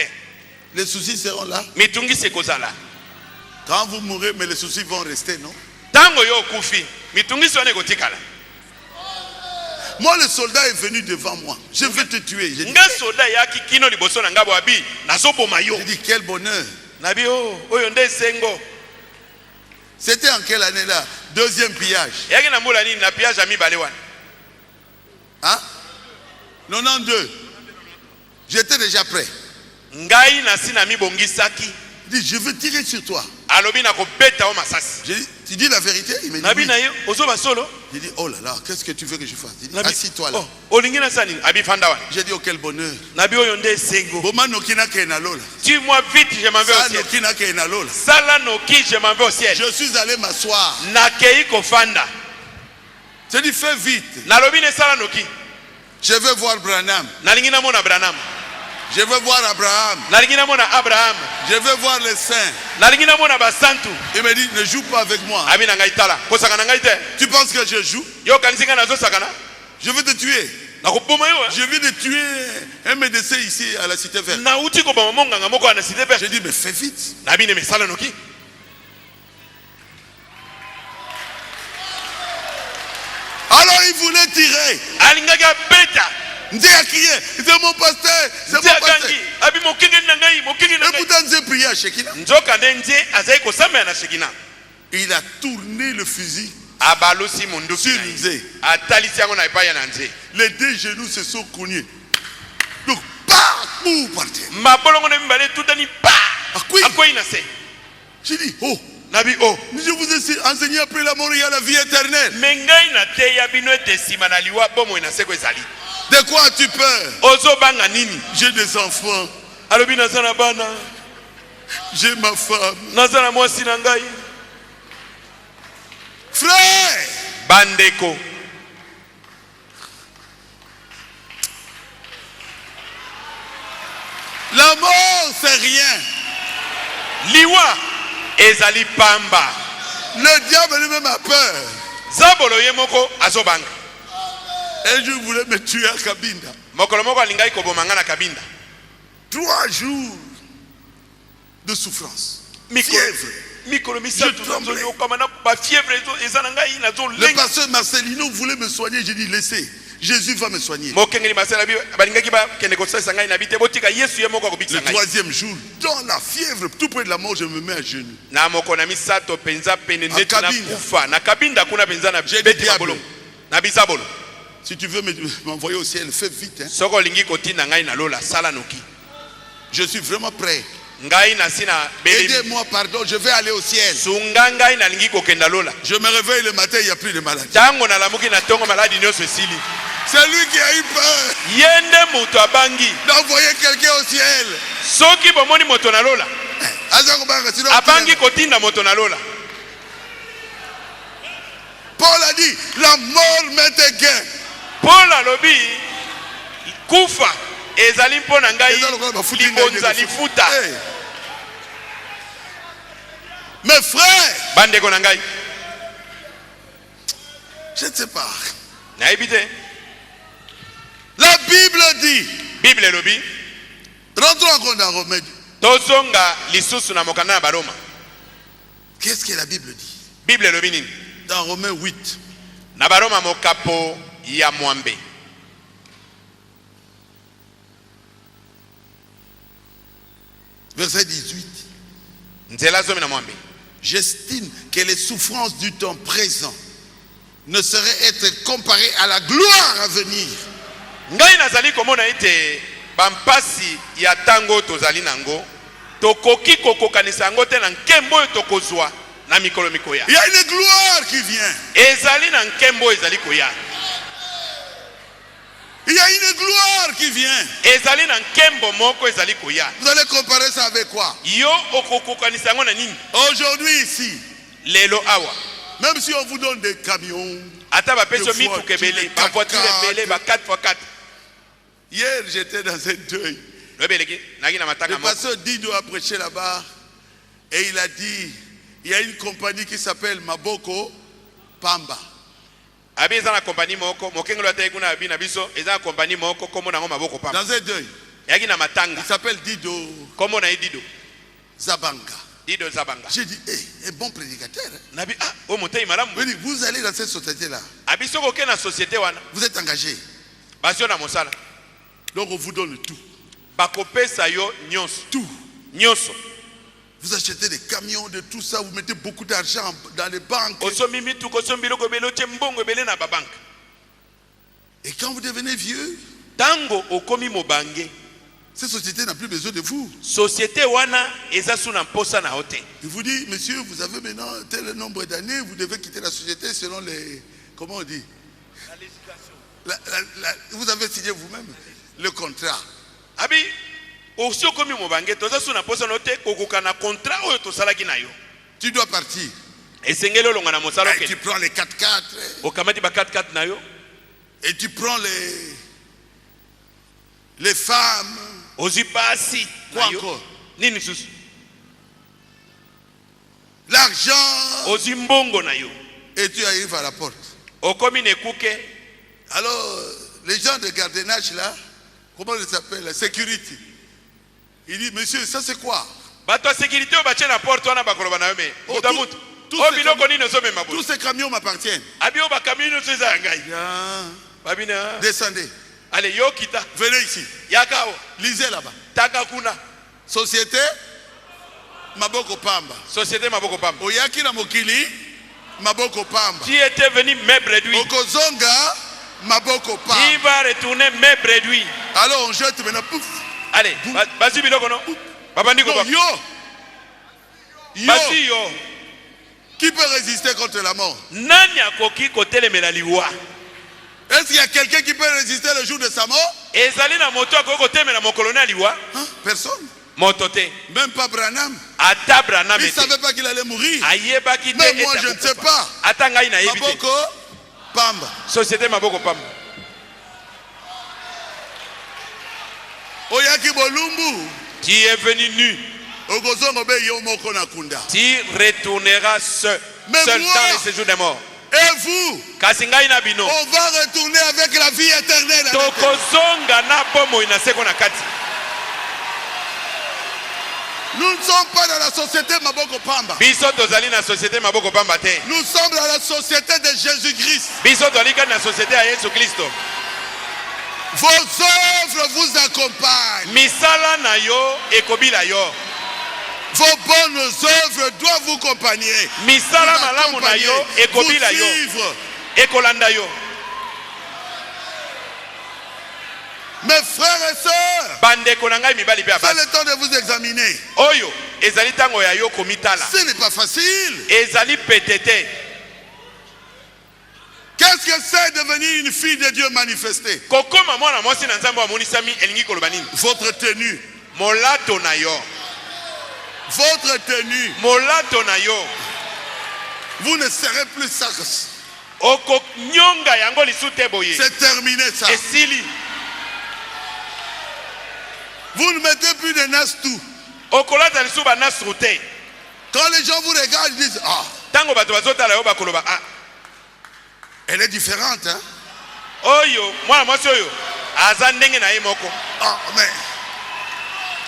Les soucis seront là. Mitungisi ekozala. Quand vous mourrez, mais les soucis vont rester, non? Tango yo kufi. Mitungisi wana ekotikala. Moi, le soldat est venu devant moi. Je vais te tuer. J'ai dit, Nga soda yaki kino liboso na ngabo abi nazoboma yo. j'ai dit, quel bonheur. Nabi oyo nde sengo. C'était en quelle année là? Deuxième pillage. Yaki na mbula nini na piage ami bale wana. Hein? 92. J'étais déjà prêt. Ngai na sina mi bongisaki. Il dit, je veux tirer sur toi. Alobi na kobeta o masasi. J'ai dit, tu dis la vérité? Il m'a dit, Nabi oui. na yo ozoba solo. J'ai dit, oh là là, qu'est-ce que tu veux que je fasse? Il dit, Nabi assis-toi là. Oh, olingi na sani abi fanda wana. J'ai dit, oh quel bonheur. Nabi oyo nde sengo. Boma nokina kena lola. Tue-moi vite, je m'en vais au Ça ciel. nokina kena lola. Sala noki, je m'en vais au ciel. Je suis allé m'asseoir. Nakei kofanda. J'ai dit, fais vite. Nalobi ne sala noki. Je veux voir Branham. Nalingi na mona Branham. Je veux voir Abraham. Nalingi na mona Abraham. Je veux voir les saints. Nalingi na mona basantu. Il me dit, ne joue pas avec moi. Abi na ngai tala. Kosaka na ngai te. Tu penses que je joue? Yo kanisi na zo sakana. Je veux te tuer. Na kopoma yo. Je viens de tuer un médecin ici à la Cité Verte. Na uti ko ba monga ngamoko ana site pe. J'ai dit, mais fais vite. Nabi ne mesala noki. Alors il voulait tirer. Alingaka beta. Nzé a crié, c'est mon pasteur, c'est mon pasteur. Kangi. Abi mokingi na ngai, mokingi na Et ngai. pourtant Nzé priait à Shekina. Nzoka ndenje azai kosamba na shekina. Il a tourné le fusil Abalusi munduki. sur na ye. Nzé. Atalisi yango na epai ya na nze. Les deux genoux se sont cognés. Donc, partout, par terre. mabolongo na mibale tutani pa Akwei. akwei na se. J'ai dit, oh, Nabi oh. mais je vous ai enseigné après la mort, il y a la vie éternelle. Mengai na te ya bino ete sima na liwa bomo na se ko ezali. De quoi as-tu peur? Ozo banga nini? J'ai des enfants, Alobi na sana bana. j'ai ma femme. Na sana mwasi na ngai. Frère, Bandeko. la mort c'est rien. Liwa ezali pamba. Le diable lui-même a peur. Zabolo ye moko azobanga. Un jour, il voulait me tuer à Kabinda. Mokolo moko alingai kobomanga na Kabinda. 3 jours de souffrance. Mikolo. Fièvre. Mikolo misatu Je tremblais. nazo yokamana ba fièvre ezana ngai nazo Le lenga. pasteur Marcelino voulait me soigner. J'ai dit, laissez. Jésus va me soigner. Mokengeli masela bi balingaki ba kende ko sasa ngai na bite botika Yesu ye moko Le kobikisa ngai. 3e jour, dans la fièvre, tout près de la mort, je me mets à genoux. Na moko na misato penza pene A neti na Kabinda. kufa. Na Kabinda kuna penza na J'ai beti dit, diable. mabolongo. Na bizabolo. Si tu veux m'envoyer au ciel, fais vite. Hein. Soko lingi kotinda ngai na lola sala noki. Je suis vraiment prêt. Ngai na sina belemi. Aidez-moi, pardon, je vais aller au ciel. Sunga ngai na lingi kokenda lola. Je me réveille le matin, il n'y a plus de maladie. Tango na lamuki na tongo maladi nyonso esili. C'est lui qui a eu peur Yende moto abangi. d'envoyer quelqu'un au ciel. Soki bomoni moto na lola. Sinon, Abangi kotinda moto na lola. Paul a dit, la mort m'est gain. Paul alobi kufa ezali mpona ngai Eza lokola bafuti ngai libonza ndenge lifuta. Hey. Mes frères, Bandeko na ngai. je ne sais pas. Nayebi te. La Bible dit, Bible elobi rentrons encore dans Romains. tozonga lisusu na mokanda na Baroma. Qu'est-ce que la Bible dit? Bible elobi nini? Dans Romains 8, Na Baroma mokapo ya mwambe. verset 18. Nzela zomi na mwambe. J'estime que les souffrances du temps présent ne sauraient être comparées à la gloire à venir. Ngai nazali komona ete bampasi ya tango tozali nango tokoki kokokanisa yango te na nkembo oyo tokozwa na mikolo mikoya. Il y a une gloire qui vient. Ezali na nkembo ezali koya. Il y a une gloire qui vient. Ezali na nkembo moko ezali koya. Vous allez comparer ça avec quoi? Yo okokokanisa yango na nini? Aujourd'hui ici, Lelo awa. même si on vous donne des camions, Ata bapesi de mituka ebele, voitures, ba voiture 4x4. ebele, ba 4x4. hier j'étais dans un deuil. Lobeleki, naki na matanga Le moko. pasteur Dido a prêché là-bas et il a dit, il y a une compagnie qui s'appelle Maboko Pamba. Abi eza na compagnie moko, mokengelo ata ekuna abi na biso, eza na compagnie moko kombo nango maboko pamba. Dans un deuil, Yaki na matanga, il s'appelle Dido kombo na Dido. Zabanga. Dido Zabanga. J'ai dit, un bon prédicateur. Hein? Nabi ah, o motei malamu. Je dis, vous allez dans cette société-là, Abi soko ke na société wana, vous êtes engagé. basio na mosala. Donc on vous donne tout. Bakopesa yo nyonso. Tout. Nyonso. Vous achetez des camions, de tout ça, vous mettez beaucoup d'argent dans les banques. Osomi mituka, osomi biloko ebele, otie mbongo ebele na babanka. Et quand vous devenez vieux, Tango okomi mobange. cette société n'a plus besoin de vous. Société wana eza suna mposa na hote. Il vous dit, monsieur, vous avez maintenant tel nombre d'années, vous devez quitter la société selon les... Comment on dit? Vous avez signé vous-même le contrat. Abi osi okomi mobange toza suna mposa na hote kokoka na contrat oyo tosalaki na yo. Tu dois partir. Esengeli olonga na mosala Et tu oke. prends les 4x4 Okamati ba 4x4 na yo. et tu prends les femmes. Ozi basi. Quoi na yo. encore? Nini susu? L'argent. Ozi mbongo na yo. Et tu arrives à la porte. Okomi nekuke. Alors, les gens de gardiennage là, comment ils s'appellent? La sécurité. Il dit, monsieur, ça c'est quoi? Bato ya sécurité o bache na porte wana bakoloba na yo me. Oh, Muta tout- mutu. tout O ce biloko nini ozomema Tous boye. ces camions m'appartiennent. Abi o bakamini nyonso eza ya ngai. Bien. Babina. Descendez. Ale yo kita. Venez ici. Yaka awa. Lisez là-bas. Taka kuna. Société Maboko Pamba. Société Maboko Pamba. Oyaki na mokili Maboko Pamba. Qui était venu me réduit. Okozonga Maboko Qui Pamba. va retourner me réduit. Alors on jette maintenant, pouf. Allez, vas-y biloko no. Papa Ndiko. Non, yo. Vas-y yo. Qui peut résister contre la mort? Nani akoki kotelemela liwa? Est-ce qu'il y a quelqu'un qui peut résister le jour de sa mort? Ezali na moto akoki kotelemela mokolo na liwa? Hein? Personne. Motote. Même pas Branham. Ata Branham. Il ne savait pas qu'il allait mourir. Ayebaki te. Mais moi je ne sais pas. Ata ngai na yebi te. Maboko Pamba. Société Maboko Pamba. Oyaki Bolumbu. Tu es venu nu. Tu retourneras seul Mais dans moi, le séjour des morts. Et vous, Kasingai na bino. on va retourner avec la vie éternelle. Tokozonga na bomo inaseko na kati. Nous ne sommes pas dans la société Maboko Pamba. Biso tozali na société Maboko Pamba te. Nous sommes dans la société de Jésus-Christ. Biso tozali na société ya Yesu Kristo. Vos œuvres vous accompagnent. Misala na yo ekobila yo. Vos bonnes œuvres doivent vous accompagner. Misala malamu na yo ekobila yo. Ekolanda yo. Mes frères et sœurs, c'est le temps de vous examiner. Oyo, ezali tango ya yo komitala. Ce n'est pas facile. Ezali petete. Qu'est-ce que c'est devenir une fille de Dieu manifestée? Kokoma mwana mwasi na nzambe amonisami elingi koloba nini? Votre tenue. Molato na yo. Votre tenue. Molato na yo. Vous ne serez plus ça. Oko nyonga yango lisute boye. C'est terminé ça. Esili. Vous ne mettez plus de nastou. Okolata lisuba nasrute. Quand les gens vous regardent, ils disent ah. Tango bato bazotala yo bakoloba ah. Elle est différente, hein? Oyo, mwana mwasi oyo. Aza ndenge na ye moko. Ah, mais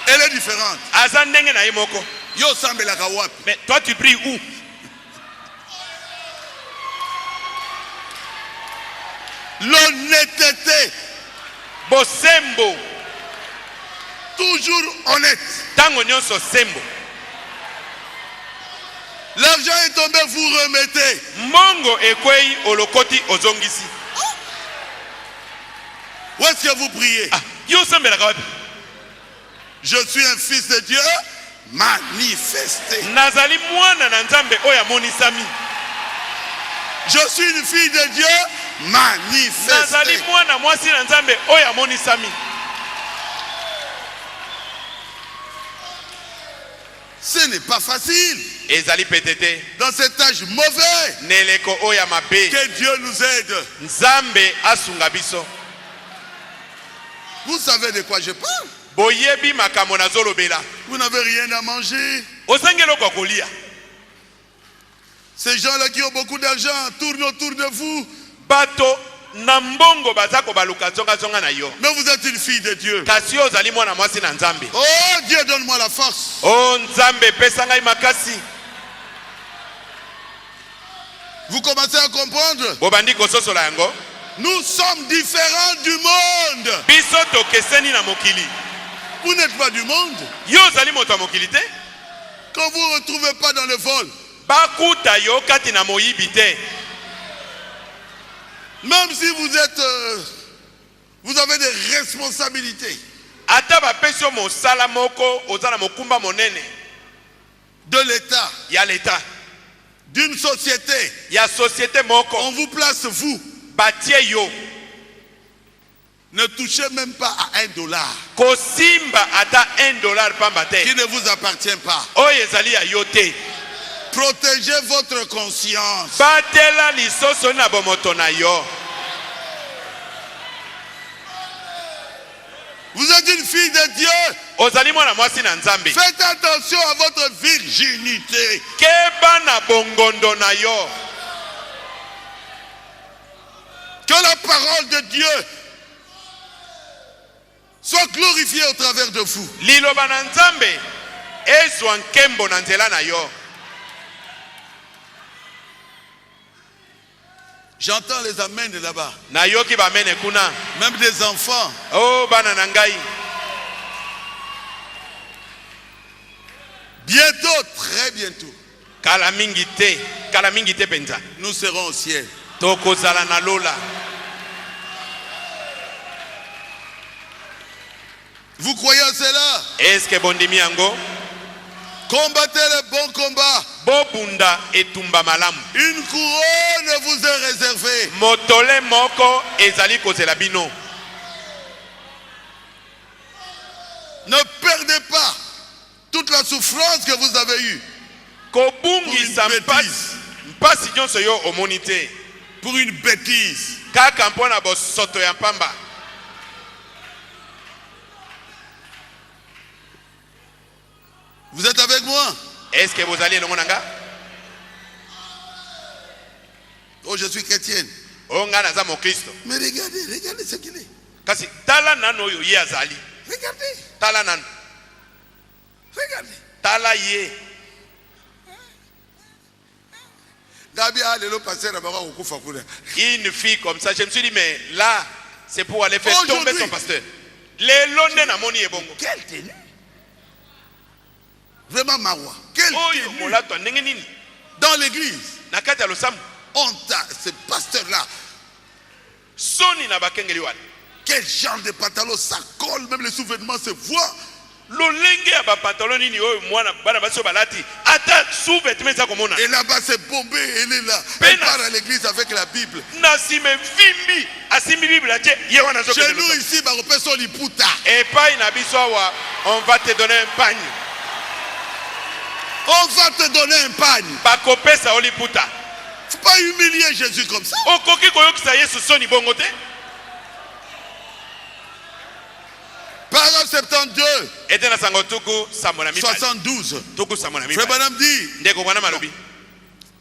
elle est différente. Aza ndenge na ye moko. Yo sambela kawapi. Mais toi tu pries où? L'honnêteté. Bosembo. Toujours honnête. Tango nyonso sembo. L'argent est tombé, vous remettez. Mongo ekwei olokoti ozongisi. Où est-ce que vous priez? Ah, yo sambela kawapi. Je suis un fils de Dieu manifesté. Nazali mwana na nzambe oya monisami. Je suis une fille de Dieu manifestée. Nazali mwana mwasi na nzambe oya monisami. Ce n'est pas facile. Ezali petete. Dans cet âge mauvais. Neleko oya mabe. Que Dieu nous aide. Nzambe asunga biso. Vous savez de quoi je parle? Boyebi makambo na zolobela. Vous n'avez rien à manger. Osangelo kwa kolia. Ces gens-là qui ont beaucoup d'argent tournent autour de vous. Bato nambongo bazako baluka zonga zonga na yo. Mais vous êtes une fille de Dieu. Kasi ozali mwana mwasi na nzambe. Oh Dieu, donne-moi la force. Oh nzambe pesa ngai makasi. Vous commencez à comprendre? Bobandi kososola yango. Nous sommes différents du monde. Biso tokeseni na mokili. Vous n'êtes pas du monde. Yo ozali moto ya mokili te. Quand vous ne retrouvez pas dans le vol. Bakuta yo kati na moyibi te. Même si vous êtes, vous avez des responsabilités. Ata ba peso mosala moko ozala mokumba monene. De l'État. Ya l'État. D'une société. Ya société moko. On vous place vous. Batie yo. Ne touchez même pas à $1. Kosimba ata $1 pamba te. Qui ne vous appartient pas. Oyo ezali ya yo te. Protégez votre conscience. Batela lisoso na bomoto na yo. Vous êtes une fille de Dieu. Ozali mwana mwasi na nzambe. Faites attention à votre virginité. Keba na bongondo na yo. Que la parole de Dieu soit glorifiée au travers de vous. Liloba na nzambe ezwa nkembo na nzela na yo. J'entends les amens de là-bas. Na yoki ba mene kuna. Même des enfants. Oh bana na ngai. Bientôt, très bientôt. Kala mingi te penza. Nous serons au ciel. Tokozala na lola. Vous croyez à cela? Est-ce que bondimi yango? Combattez le bon combat. Bobunda etumba malamu. Une couronne vous est réservée. Motole moko ezali kozela bino. Ne perdez pas toute la souffrance que vous avez eue. Kobungisa mpasi nyonso yo omoni te. Pour une bêtise. Kaka mpona bosoto ya mpamba. Vous êtes avec moi? Est-ce que vous allez elongo nanga? Oh, je suis chrétienne. Oh, nga naza mo Kristo. Mais regardez ce qu'il est. Kasi tala nano yo ye azali. Regardez. Tala nano. Regardez. Tala ye. Une fille comme ça, je me suis dit, mais là, c'est pour aller faire tomber son pasteur. Les londres n'a moni ebongo. Quelle tenue! Vraiment marois. Quelle tenue! Dans l'église, on t'a, ce pasteur-là. Soni na bakengeli wana. Quel genre de pantalon, ça colle, même les sous-vêtements se voient. Lolenge ya ba pantalon nini oyo mwana bana baso balati ata sous-vêtements za komona. Et là-bas c'est bombé, elle est là. Elle part à l'église avec la Bible. Nasime vimbi, asimi Bible ache ye wana zo. Chez nous ici ba repéso liputa. Et pas ina biso wa, on va te donner un pagne. On va te donner un pagne. Ba kopesa oliputa. Faut pas humilier Jésus comme ça. Okoki koyokisa Yesu soni bongo te. Paragraphe 72. 72. Frère Branham dit.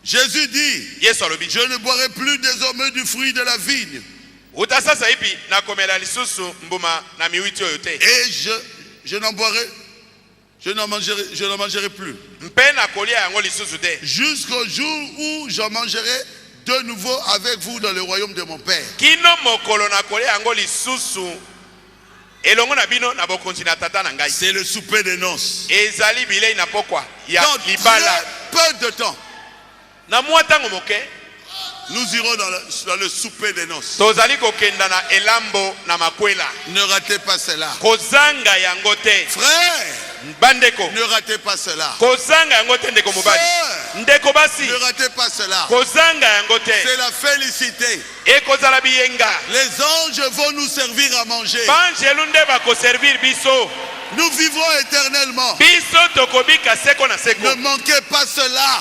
Jésus dit. Je ne boirai plus désormais du fruit de la vigne. Et je n'en boirai. Je n'en mangerai plus. Jusqu'au jour où j'en mangerai de nouveau avec vous dans le royaume de mon Père. C'est le souper des noces. Dans peu de temps, nous irons dans le souper des noces. Ne ratez pas cela. Frère, ne ratez pas cela. Sœur, ne ratez pas cela. C'est la félicité. Les anges vont nous servir à manger. Nous vivrons éternellement. Ne manquez pas cela.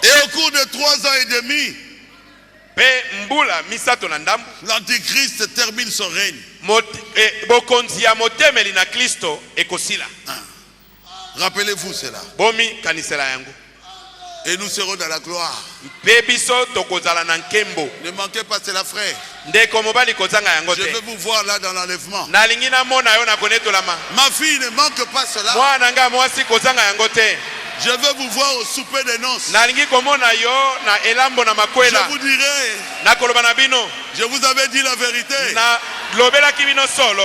Et au cours de 3 ans et demi, l'Antichrist termine son règne. Rappelez-vous cela. Et nous serons dans la gloire. Ne manquez pas cela, frère. Je veux vous voir là dans l'enlèvement. Ma fille, ne manque pas cela. Je veux vous voir au souper des noces. Je vous dirai. Je vous avais dit la vérité.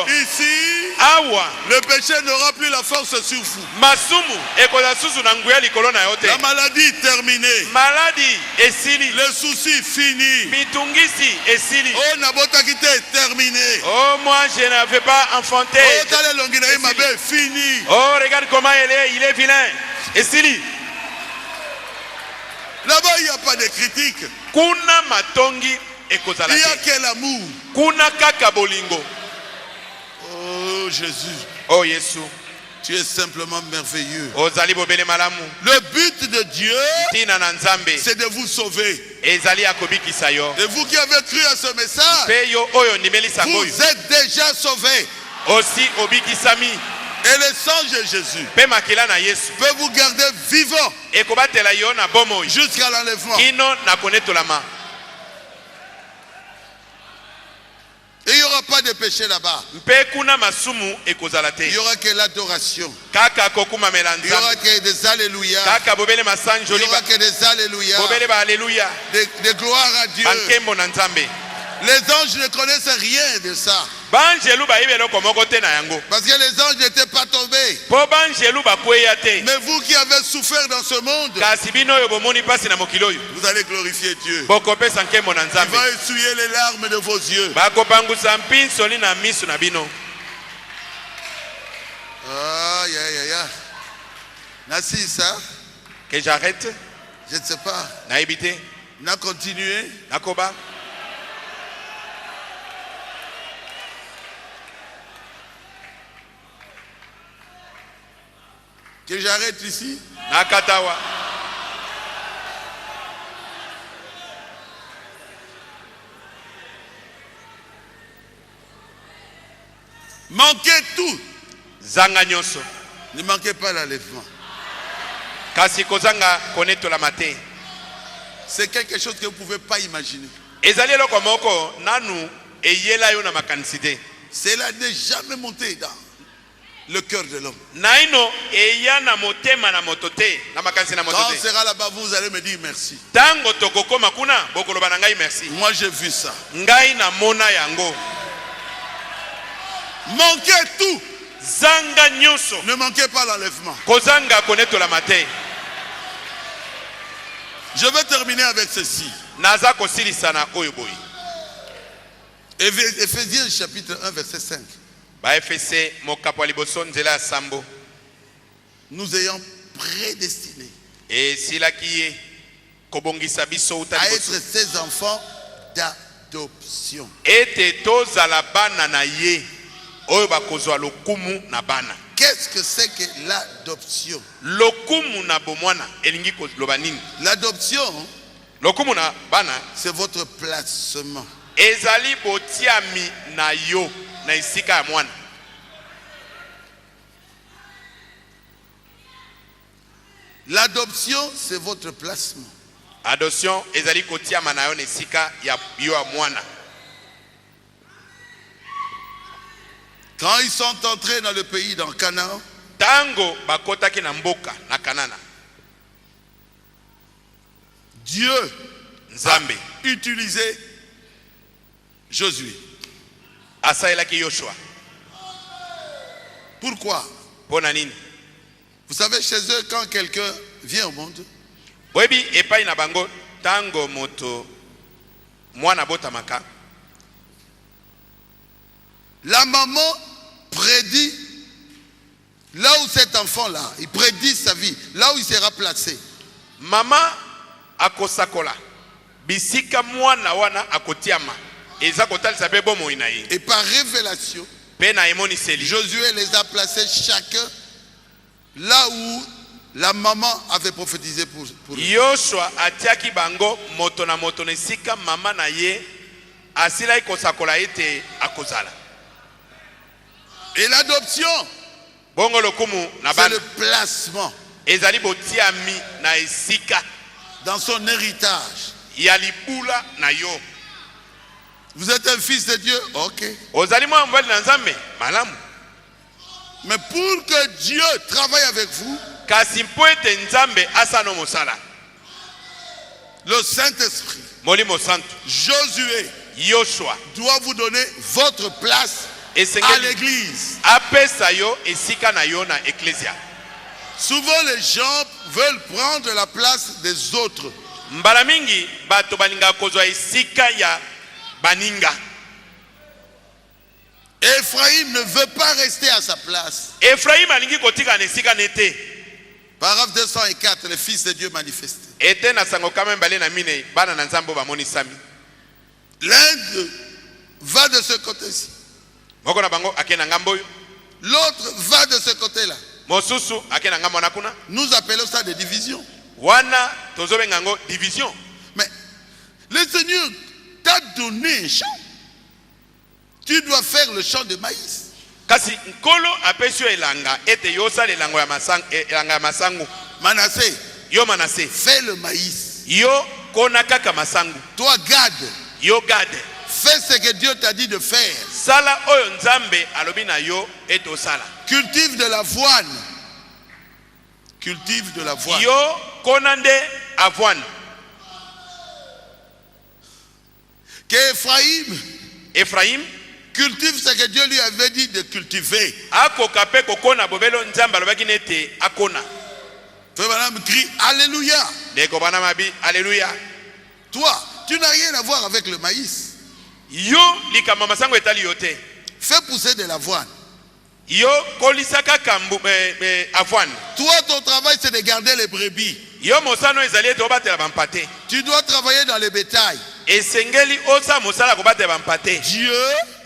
Ici, le péché n'aura plus la force sur vous. La maladie est terminée. Le souci fini. Oh, Nabotakite est terminé. Oh, moi je n'avais pas enfanté. Oh, fini. Oh, regarde comment il est vilain. Et Sili. Là-bas, il n'y a pas de critique. Kuna matongi ekozala. Il y a quel amour. Kuna kaka bolingo. Oh Jésus. Oh Yesu. Tu es simplement merveilleux. Le but de Dieu, c'est de vous sauver. Et vous qui avez cru à ce message, vous êtes déjà sauvés. Et le sang de Jésus peut vous garder vivant jusqu'à l'enlèvement. Et il n'y aura pas de péché là-bas. Il n'y aura que l'adoration. Il n'y aura que des alléluia. Il n'y aura que des alléluia. Des gloires à Dieu. Les anges ne connaissent rien de ça. Banjelu ba ibelo komoko te na yango. Parce que les anges n'étaient pas tombés. Po banjelu ba kweya te. Mais vous qui avez souffert dans ce monde, Kasi bino yo bomoni pasi na mokili oyo. vous allez glorifier Dieu. Bokopesa nkembo na Il Nzambe. va essuyer les larmes de vos yeux. Bakopangusa mpinsoli na misu na bino. Aïe, aïe, aïe, aïe. Nassi, ça, Que j'arrête? je ne sais pas. Na ebite? Na continué. Nakoba? Que j'arrête ici. Nakatawa. Manquez tout. Zanga nyonso. Ne manquez pas l'enlèvement. Kasi kozanga konetola mate. C'est quelque chose que vous ne pouvez pas imaginer. Ezali eloko moko nanu eyela yo na makanisi te. Cela n'est jamais monté dans le cœur de l'homme. Naino eya na motema na motote na makanisi na Quand on motote. sera là-bas, vous allez me dire merci. Tango tokokoma kuna bokoloba na ngai merci. Moi, j'ai vu ça. Ngai na mona yango. Manquez tout. Zanga nyonso. Ne manquez pas l'enlèvement. Kozanga konetola mate. Je vais terminer avec ceci. Naza kosilisa na oyo boyi. Éphésiens chapitre 1, verset 5. Ba efese mokapo ya liboso nzela ya sambo. Nous ayons prédestiné Esilaki ye kobongisa biso uta à liboso. être ses enfants d'adoption. Ete tozala bana na ye oyo bakozwa lokumu na bana. Qu'est-ce que c'est que l'adoption? Lokumu na bomwana elingi koloba nini? L'adoption, Lokumu na bana c'est votre placement. ezali botiami na yo na esika ya mwana. L'adoption, c'est votre placement. Adoption ezali kotiama na yo na esika ya yo ya mwana. Quand ils sont entrés dans le pays, dans Canaan, Tango bakotaki na mboka na Kanana. Dieu Nzambe a utilisé Josué. asaelaki Yoshua. Pourquoi? Pona nini? Vous savez, chez eux, quand quelqu'un vient au monde, Boyebi epai na bango tango moto mwana botamaka. la maman prédit là où cet enfant-là, il prédit sa vie, là où il sera placé. Mama akosakola bisika mwana wana akotiama eza kotalisa pe bomoi na ye. Et par révélation, Pe na emoniseli Josué les a placés chacun là où la maman avait prophétisé pour eux. Yoshua atiaki bango moto na esika mama na ye asilai kosakola ete akozala. Et l'adoption, Bongo lokumu na c'est bana le placement ezali botiami na esika dans son héritage. ya libula na yo. Vous êtes un fils de Dieu, ok. Ozali mwa mobali na Nzambe malamu. Mais pour que Dieu travaille avec vous, Kasi mpo ete Nzambe asano mosala. le Saint-Esprit, Molimo santo Josué, Yoshua doit vous donner votre place à esengeli l'église. apesa yo esika na yo na eklesia. Souvent, les gens veulent prendre la place des autres. Mbala mingi bato balinga kozwa esika ya baninga. Ephraïm ne veut pas rester à sa place. Ephraim alingi kotika na esika nete. Paragraphe 204, les fils de Dieu manifestés. Ete na sango kama mbale na mine bana na Nzambe bamonisami. L'un va de ce côté-ci. Moko na bango akena ngambo oyo. L'autre va de ce côté-là. Mosusu akena ngambo na kuna. Nous appelons ça des divisions. Wana tozobenga ngo division. Mais le Seigneur t'a donné un champ. Tu dois faire le champ de maïs. Kasi nkolo apesi yo elanga ete yosala elango ya masangu. Manassé, Yo Manase. fais le maïs. Yo kona kaka masangu. Toi, Gad, Yo Gade. fais ce que Dieu t'a dit de faire. Sala oyo Nzambe alobi na yo ete osala. Cultive de l'avoine. Cultive de l'avoine. Yo konande avoine. Que Ephraïm, Ephraim cultive ce que Dieu lui avait dit de cultiver. akoka pe kokona bobelo nzambe alobaki nete akona. Frère Branham crie Alléluia. Ndeko bana mabi alléluia. Toi, tu n'as rien à voir avec le maïs. Yo likama masango etali yote. Fais pousser de l'avoine. Yo kolisaka kambu avoine. Toi, ton travail, c'est de garder les brebis. Yo mosano ezali ete obatela bampate. Tu dois travailler dans le bétail. Esengeli osa mosala kobatela bampate. Dieu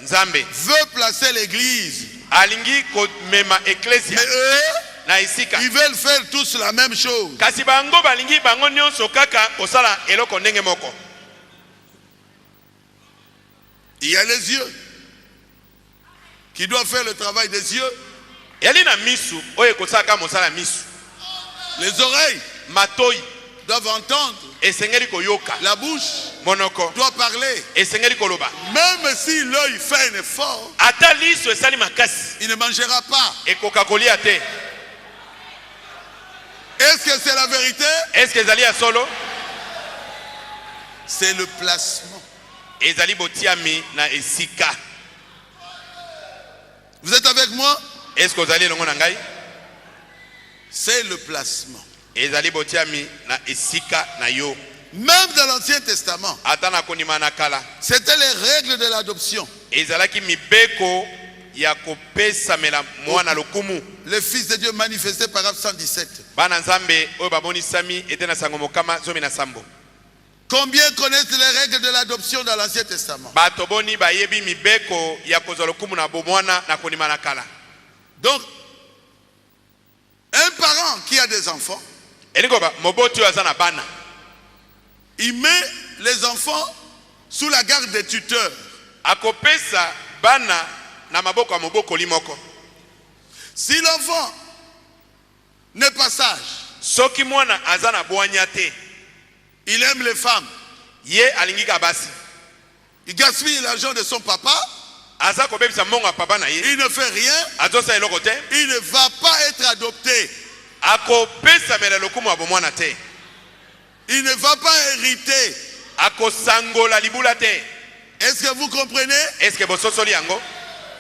Nzambe veut placer l'église. alingi komema ecclesia Mais eux, na esika. ils veulent faire tous la même chose. Kasi bango balingi bango nyonso kaka osala eloko ndenge moko. Il y a les yeux qui doivent faire le travail des yeux. Yali na misu oye kosaka mosala misu. Les oreilles Matoi doivent entendre. esengeli koyoka. La bouche Monoko doit parler. esengeli koloba. Même si l'œil fait un effort, Ata liso esali makasi il ne mangera pas. ekoka kolia te. Est-ce que c'est la vérité? Est-ce que ezali ya solo? C'est le placement. Ezali botiami na esika. Vous êtes avec moi? Est-ce que ozali elongo na ngai? C'est le placement. Ezali botiami na esika na yo. Même dans l'Ancien Testament, Ata na kondima na kala. c'était les règles de l'adoption. Ezalaki mibeko ya kopesamela mwana lokumu. Le Fils de Dieu manifesté par Acte 117. Bana nzambe oyo babonisami ete na sango mokama zomi na sambo. Combien connaissent les règles de l'adoption dans l'Ancien Testament? Bato boni bayebi mibeko ya kozwa lokumu na bomwana na kondima na kala. Donc, un parent qui a des enfants, Elingo ba moboti oyo aza na bana. il met les enfants sous la garde des tuteurs. Akopesa bana na maboko ya mobokoli moko. Si l'enfant n'est pas sage, Soki mwana aza na bwanya te, il aime les femmes, ye alingi ka basi. il gaspille l'argent de son papa, Aza kobebisa mbongo ya papa na ye, il ne fait rien, azosa eloko te, il ne va pas être adopté, akopesamela lokumu ya bomwana te, il ne va pas hériter. akosangola libula te. Est-ce que vous comprenez? Est-ce que bososoli yango?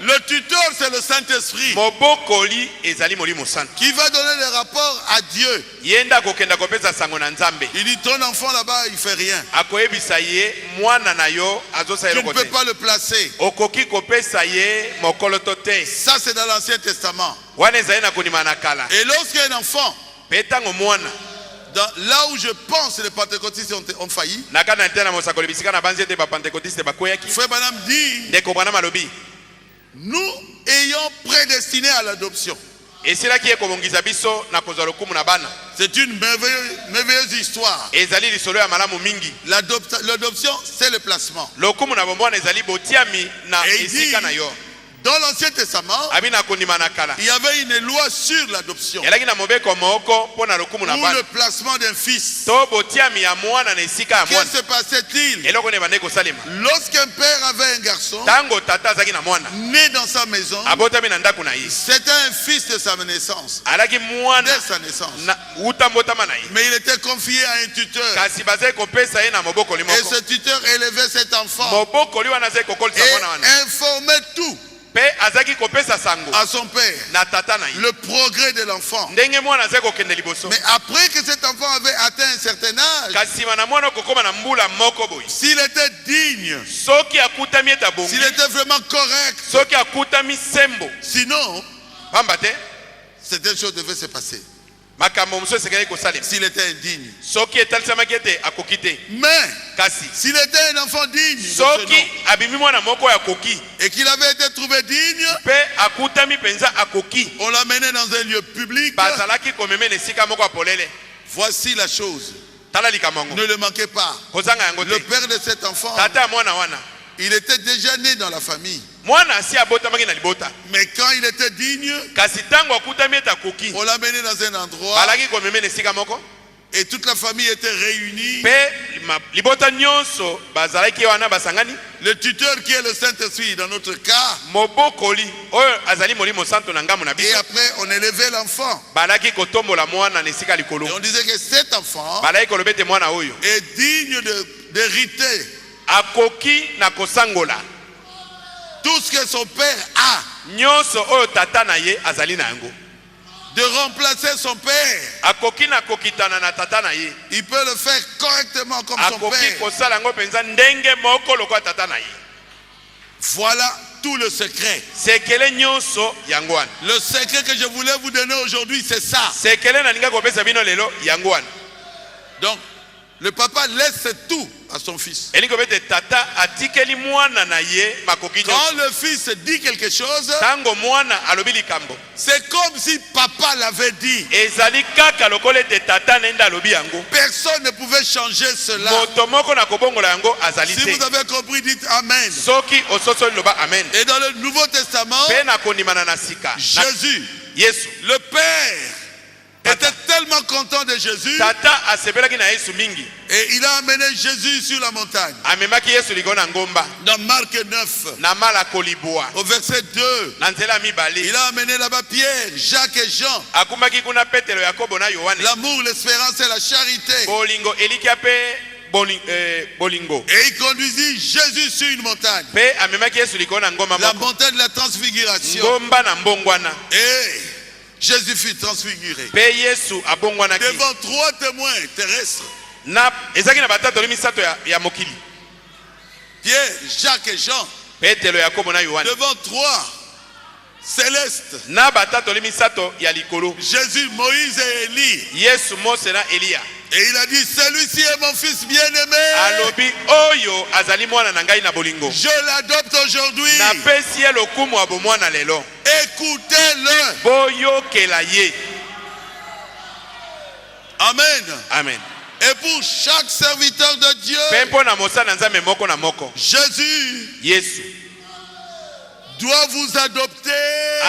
Le tuteur, c'est le Saint-Esprit Mobokoli ezali molimo santo. qui va donner des rapports à Dieu. Yenda kokenda kopesa sango na nzambe. Il dit, ton enfant là-bas, il fait rien. Akoyebisa ye mwana na yo azosa Tu ne eloko peux te. pas le placer. Okoki kopesa ye mokoloto te. Ça, c'est dans l'Ancien Testament. Wana ezali na kondima na kala. Et lorsqu'un enfant, Pe tango mwana là où je pense les pentecôtistes ont failli, naka na ntena mosakoli bisika na banzi ete bapentekotiste bakweyaki. Frère Branham dit, Ndeko bwana malobi nous ayons prédestiné à l'adoption. esilaki ye kobongisa biso na kozwa lokumu na bana. C'est une merveilleuse histoire. Ezali lisolo ya malamu mingi. L'adoption, c'est le placement. Lokumu na bomwana ezali botiami na Et il dit, esika na yo. dans l'Ancien Testament, Abi na kondima na kala. il y avait une loi sur l'adoption, Elaki na mobeko moko pona lokumu na ou bana. le placement d'un fils. To botiami ya mwana na esika ya Que mwana. se passait-il? Eloko ne bande kosalema. Lorsqu'un père avait un garçon Tango tata azaki na mwana. né dans sa maison, Abotami na ndako na ye. c'était un fils de sa naissance, Alaki mwana dès sa naissance. na utambotama na ye. Mais il était confié à un tuteur. Kasi bazali kopesa ye na moboko Et limoko. ce tuteur élevait cet enfant Moboko liwana azali kokolisa mwana wana. et informait tout Pe azaki kopesa sango à son père. na tata na ye. Le progrès de l'enfant. Ndenge mwana azali kokende liboso. Mais après que cet enfant avait atteint un certain âge, Kasi na mwana kokoma na mbula moko boy. s'il était digne, Soki akutami eta bongi. s'il était vraiment correct, Soki akutami sembo. sinon, Pamba te certaines choses devaient se passer. makambo mosusu esekeli kosalema. S'il était indigne. Soki etalisamaki ete akoki te. Mais, Kasi s'il était un enfant digne de ce soki nom, abimi mwana moko ya koki et qu'il avait été trouvé digne, pe akutami penza akoki, on l'amenait dans un lieu public. bazalaki komeme na esika moko ya polele. Voici la chose. Tala likambo yango. Ne le manquez pas. Kozanga yango Le te. père de cet enfant, Tata ya mwana wana. il était déjà né dans la famille. Mwana asi abotamaki na libota. Mais quand il était digne, Kasi tango akutami ete akoki, on l'amenait dans un endroit balaki komeme na esika moko. et toute la famille était réunie. Pe libota nyonso bazalaki wana basangani. Le tuteur qui est le Saint-Esprit dans notre cas, Mobokoli oyo azali molimo santo na ngamu na et biso. après on élevait l'enfant. Balaki kotombola mwana na esika likolo. Et on disait que cet enfant Balaki koloba ete mwana oyo est digne d'hériter. akoki na kosangola. tout ce que son père a, nyonso oyo tata na ye azali na yango. de remplacer son père. Akoki na kokitana na tata na ye. Il peut le faire correctement comme son Akoki père. kosala yango penza ndenge moko lokwa tata na ye. Voilà tout le secret. Sekele nyonso yango wana. Le secret que je voulais vous donner aujourd'hui, c'est ça. Sekele na ninga kopesa bino lelo yango wana. Donc, le papa laisse tout à son fils. Elingo bete tata atikeli mwana na ye makoki nyonso. Quand le fils dit quelque chose, Tango mwana alobi likambo. c'est comme si papa l'avait dit. Ezali kaka lokole te tata nenda alobi yango. Personne ne pouvait changer cela. Moto moko na kobongola yango azali Si te. vous avez compris, dites Amen. Soki ososo loba amen. Et dans le Nouveau Testament, Pe na kondimana na sika. Jésus, Yesu. le Père, était tellement content de Jésus Tata asebelaki na Yesu mingi. et il a amené Jésus sur la montagne. Amemaki Yesu likona ngomba. Dans Marc 9, Na mala kolibwa. au verset 2, Na nzela mibale. il a amené là-bas Pierre, Jacques et Jean. Akumaki kuna Petelo, Yakobo na Yohane. L'amour, l'espérance et la charité. Bolingo elikia pe bolingo. Et il conduisit Jésus sur une montagne. Pe amemaki Yesu likona ngoma La moko. montagne de la transfiguration. Ngomba na mbongwana. Et Jésus fut transfiguré Pe Yesu abongwana ki. devant 3 témoins terrestres. Na ezaki na batatu misato ya mokili. Pierre, Jacques et Jean. Petelo, Yakobo na Yohane. Devant 3 célestes. Na batatu misato ya likolo. Jésus, Moïse et Élie. Yesu, Mose na Elia. Et il a dit, celui-ci est mon fils bien-aimé. Alobi oyo azali mwana na ngai na bolingo. Je l'adopte aujourd'hui. Na pesi ye lokumu abo mwana lelo. Écoutez-le. Boyokela ye. Amen. Amen. Et pour chaque serviteur de Dieu, Pempo na mosala nzambe moko na moko. Jésus Yesu doit vous adopter.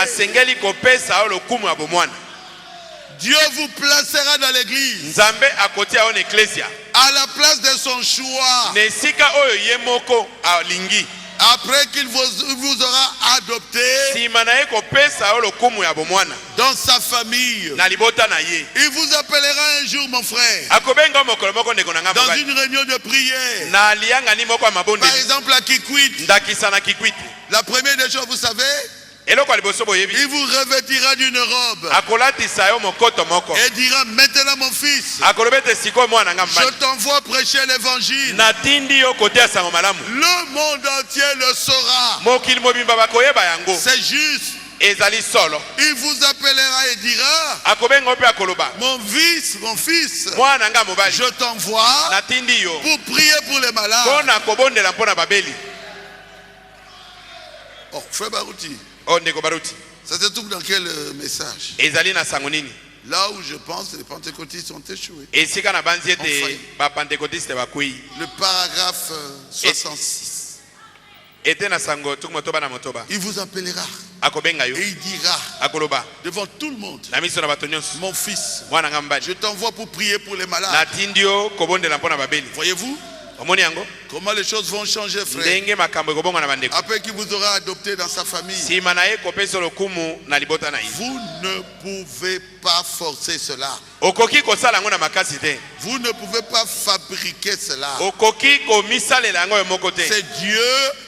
asengeli kopesa o lokumu abo mwana. Dieu vous placera dans l'église Nzambe akotia on ecclesia. à la place de son choix. Nesika oyo ye moko alingi. Après qu'il vous aura adopté Sima na ye kopesa o lokumu ya bo mwana. dans sa famille. Na libota na ye. Il vous appellera un jour, mon frère, Akobenga mokolo moko ndeko na dans ngamba. une réunion de prière. Na lianga ni moko mabonde. Par exemple, à Kikwit, Ndakisa na kikwiti. la première des choses, vous savez, Eloko liboso boyebi. il vous revêtira d'une robe Akolatisa yo mokoto moko. et dira, maintenant mon fils, Akolobete siko mwana ngamba. je t'envoie prêcher l'évangile. Natindi yo kote sango malamu. Le monde entier le saura. Mokili mobimba bakoyeba yango. C'est juste. Ezali solo. Il vous appellera et dira, Akobenga pe akoloba. mon fils, Mwana nga mobali. je t'envoie Natindi yo. pour prier pour les malades. Kona kobondela mpona babeli. Oh, frère Barouti, O ndeko baruti. ça se trouve dans quel message? Ezali na sango nini? Là où je pense les pentecôtistes ont échoué. Esika na banzi ete Enfin. ba pentecôtiste bakui. Le paragraphe 66. Ete na sango tukumotoba na motoba. Il vous appellera Akobenga yo. et il dira Akoloba. devant tout le monde, Na miso na bato nyonso. mon fils, Mwana nga mbali. je t'envoie pour prier pour les malades. Natindi yo kobondela mpona babeli. Voyez-vous Omoni yango? comment les choses vont changer, frère? Ndenge makambo ekobonga na bandeko. Après qu'il vous aura adopté dans sa famille, Sima na ye kopesa lokumu na libota na ye. vous ne pouvez pas forcer cela. Okoki kosala yango na makasi te. Vous ne pouvez pas fabriquer cela. Okoki komisalela yango yo moko te. C'est Dieu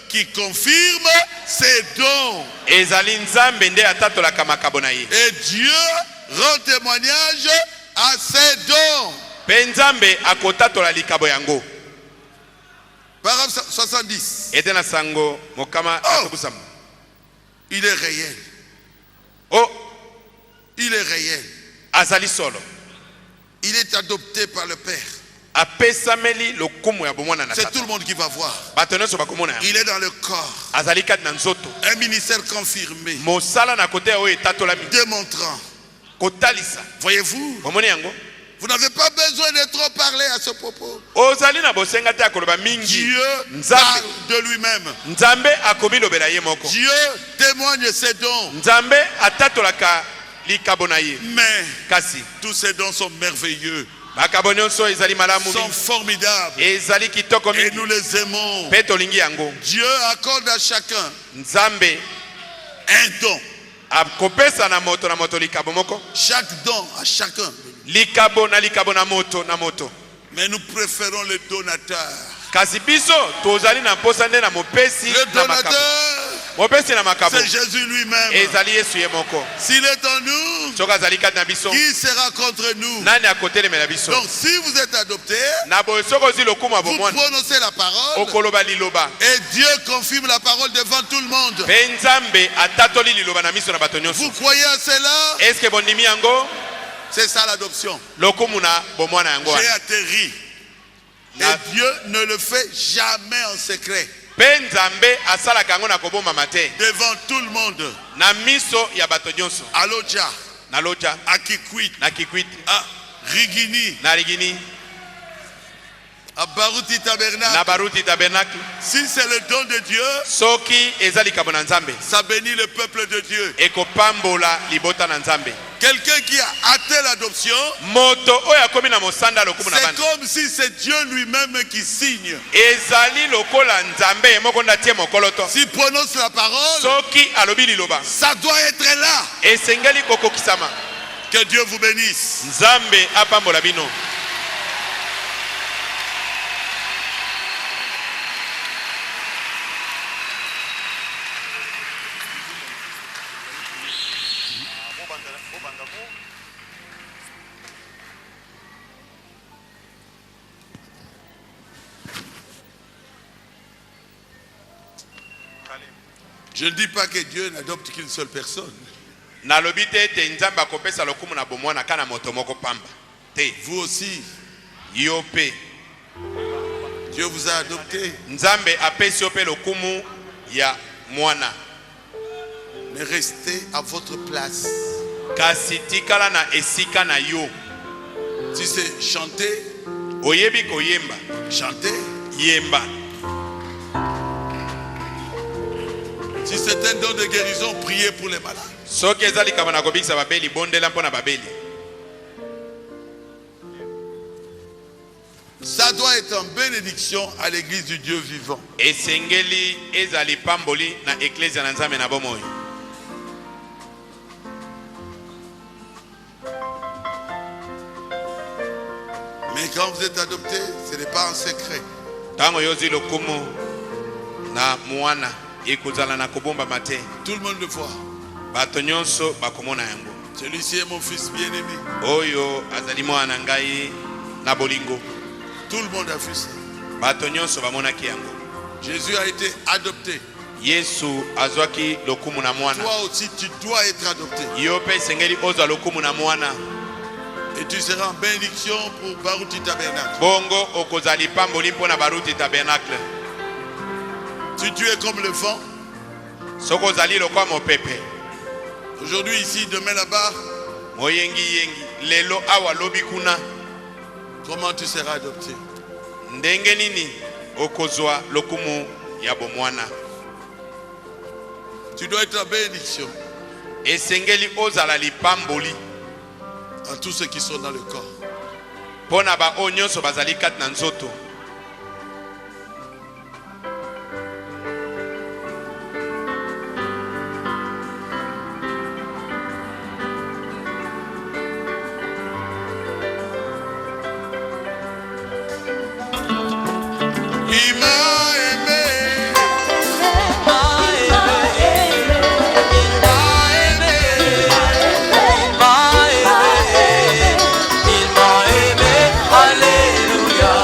qui confirme ses dons. Ezali nzambe nde atatolaka makabo na ye. Et Dieu rend témoignage à ses dons. Pe nzambe akotatola likabo yango. Paragraphe 70. Ete na sango mokama atokusama. Il est réel. Oh, Il est réel. azali solo. Il est adopté par le Père. Apesameli lokumu ya bomwana na C'est tata. tout le monde qui va voir. Bato nyonso bakomona yango. Il est dans le corps. Azali kati na nzoto. Un ministère confirmé, Mosala na kote oyo etatolami. démontrant. Kotalisa. Voyez-vous, Omoni yango? vous n'avez pas besoin de trop parler à ce propos. Ozali na bosenga te akoloba mingi. Dieu Nzambe. parle de lui-même. Nzambe akomi lobela ye moko. Dieu témoigne ses dons. Nzambe atatolaka likabo na ye. Mais Kasi tous ces dons sont merveilleux, makabo nyonso ezali malamu sont mingi. formidables. Ezali kitoko Et mingi. nous les aimons. Pe tolingi yango. Dieu accorde à chacun Nzambe un don. akopesa na moto likabo moko. Chaque don à chacun. Likabo na moto. Mais nous préférons le donateur. Kasi biso tozali na posa nde na mopesi Le na makabo. donateur mopesi na makambo c'est Jésus lui-même. ezali Yesu ye moko. S'il est en nous, Soki azali kati na biso qui sera contre nous? nani akotelemela biso? Donc si vous êtes adopté, Na boye soki ozwi lokumu ya vous bomwana prononcez la parole okoloba liloba et Dieu confirme la parole devant tout le monde. mpe Nzambe atatoli liloba na miso na bato nyonso. Vous croyez à cela? Eske bondimi yango? C'est ça l'adoption. Lokumu na bomwana yango J'ai wana. atterri. Et Na- Dieu ne le fait jamais en secret. mpe Nzambe asalaka yango na kobombama te Devant tout le monde. na miso ya bato nyonso. À Lodja, Na Loja, à Kikwit, na Kikwit, à Rigini, na Rigini, à Baruti na Tabernacle. Baruti Tabernacle. Si c'est le don de Dieu, Soki ezali likambo na Nzambe ça bénit le peuple de Dieu. ekopambola libota na Nzambe. Quelqu'un qui a hâté l'adoption, Moto oyo akomi na mosanda lokumu na c'est bana comme si c'est Dieu lui-même qui signe. ezali lokola Nzambe ye moko nda tie mokolo to. S'il prononce la parole, Soki alobi liloba ça doit être là. esengeli kokokisama. Que Dieu vous bénisse. Nzambe apambola bino. Je ne dis pas que Dieu n'adopte qu'une seule personne. Nalobi te ete Nzambe akopesa lokumu na bomwana kana moto moko pamba te. Vous aussi, Yo pe Dieu vous a adopté. Nzambe apesi yo pe lokumu ya mwana. Mais restez à votre place. Kasi tikala na esika na yo. Si c'est chanter, Oyebi koyemba chantez. yemba. Si c'est un don de guérison, priez pour les malades. Soki ezali likambo na kobikisa babeli bondela mpo na babeli. Ça doit être en bénédiction à l'église du Dieu vivant. Esengeli ezali pamboli na eklezia na Nzambe na bomoi. Mais quand vous êtes adopté, ce n'est pas en secret. Tango yozi lokumu na mwana ekozala na kobomba mate. Tout le monde le voit. Bato nyonso bakomona yango. Celui-ci est mon fils bien-aimé. Oyo azali mwana ngai na bolingo. Tout le monde a vu ça. Bato nyonso bamonaki yango. Jésus a été adopté. Yesu azwaki lokumu na mwana. Toi aussi, tu dois être adopté. Yo pe sengeli ozwa lokumu na mwana. Et tu seras en bénédiction pour Baruti Tabernacle. Bongo okozali pamboli mpo na Baruti Tabernacle. Si tu es comme le vent, Soko ozali lokwa mopepe. aujourd'hui ici, demain là-bas, Moyengi yengi lelo awa lobi kuna. comment tu seras adopté? Ndenge nini okozwa lokumu ya bomwana. Tu dois être en bénédiction Esengeli ozala lipamboli à tous ceux qui sont dans le corps. pona ba oyo nyonso bazali kati na nzoto. Il m'a aimé. Il m'a aimé, alléluia.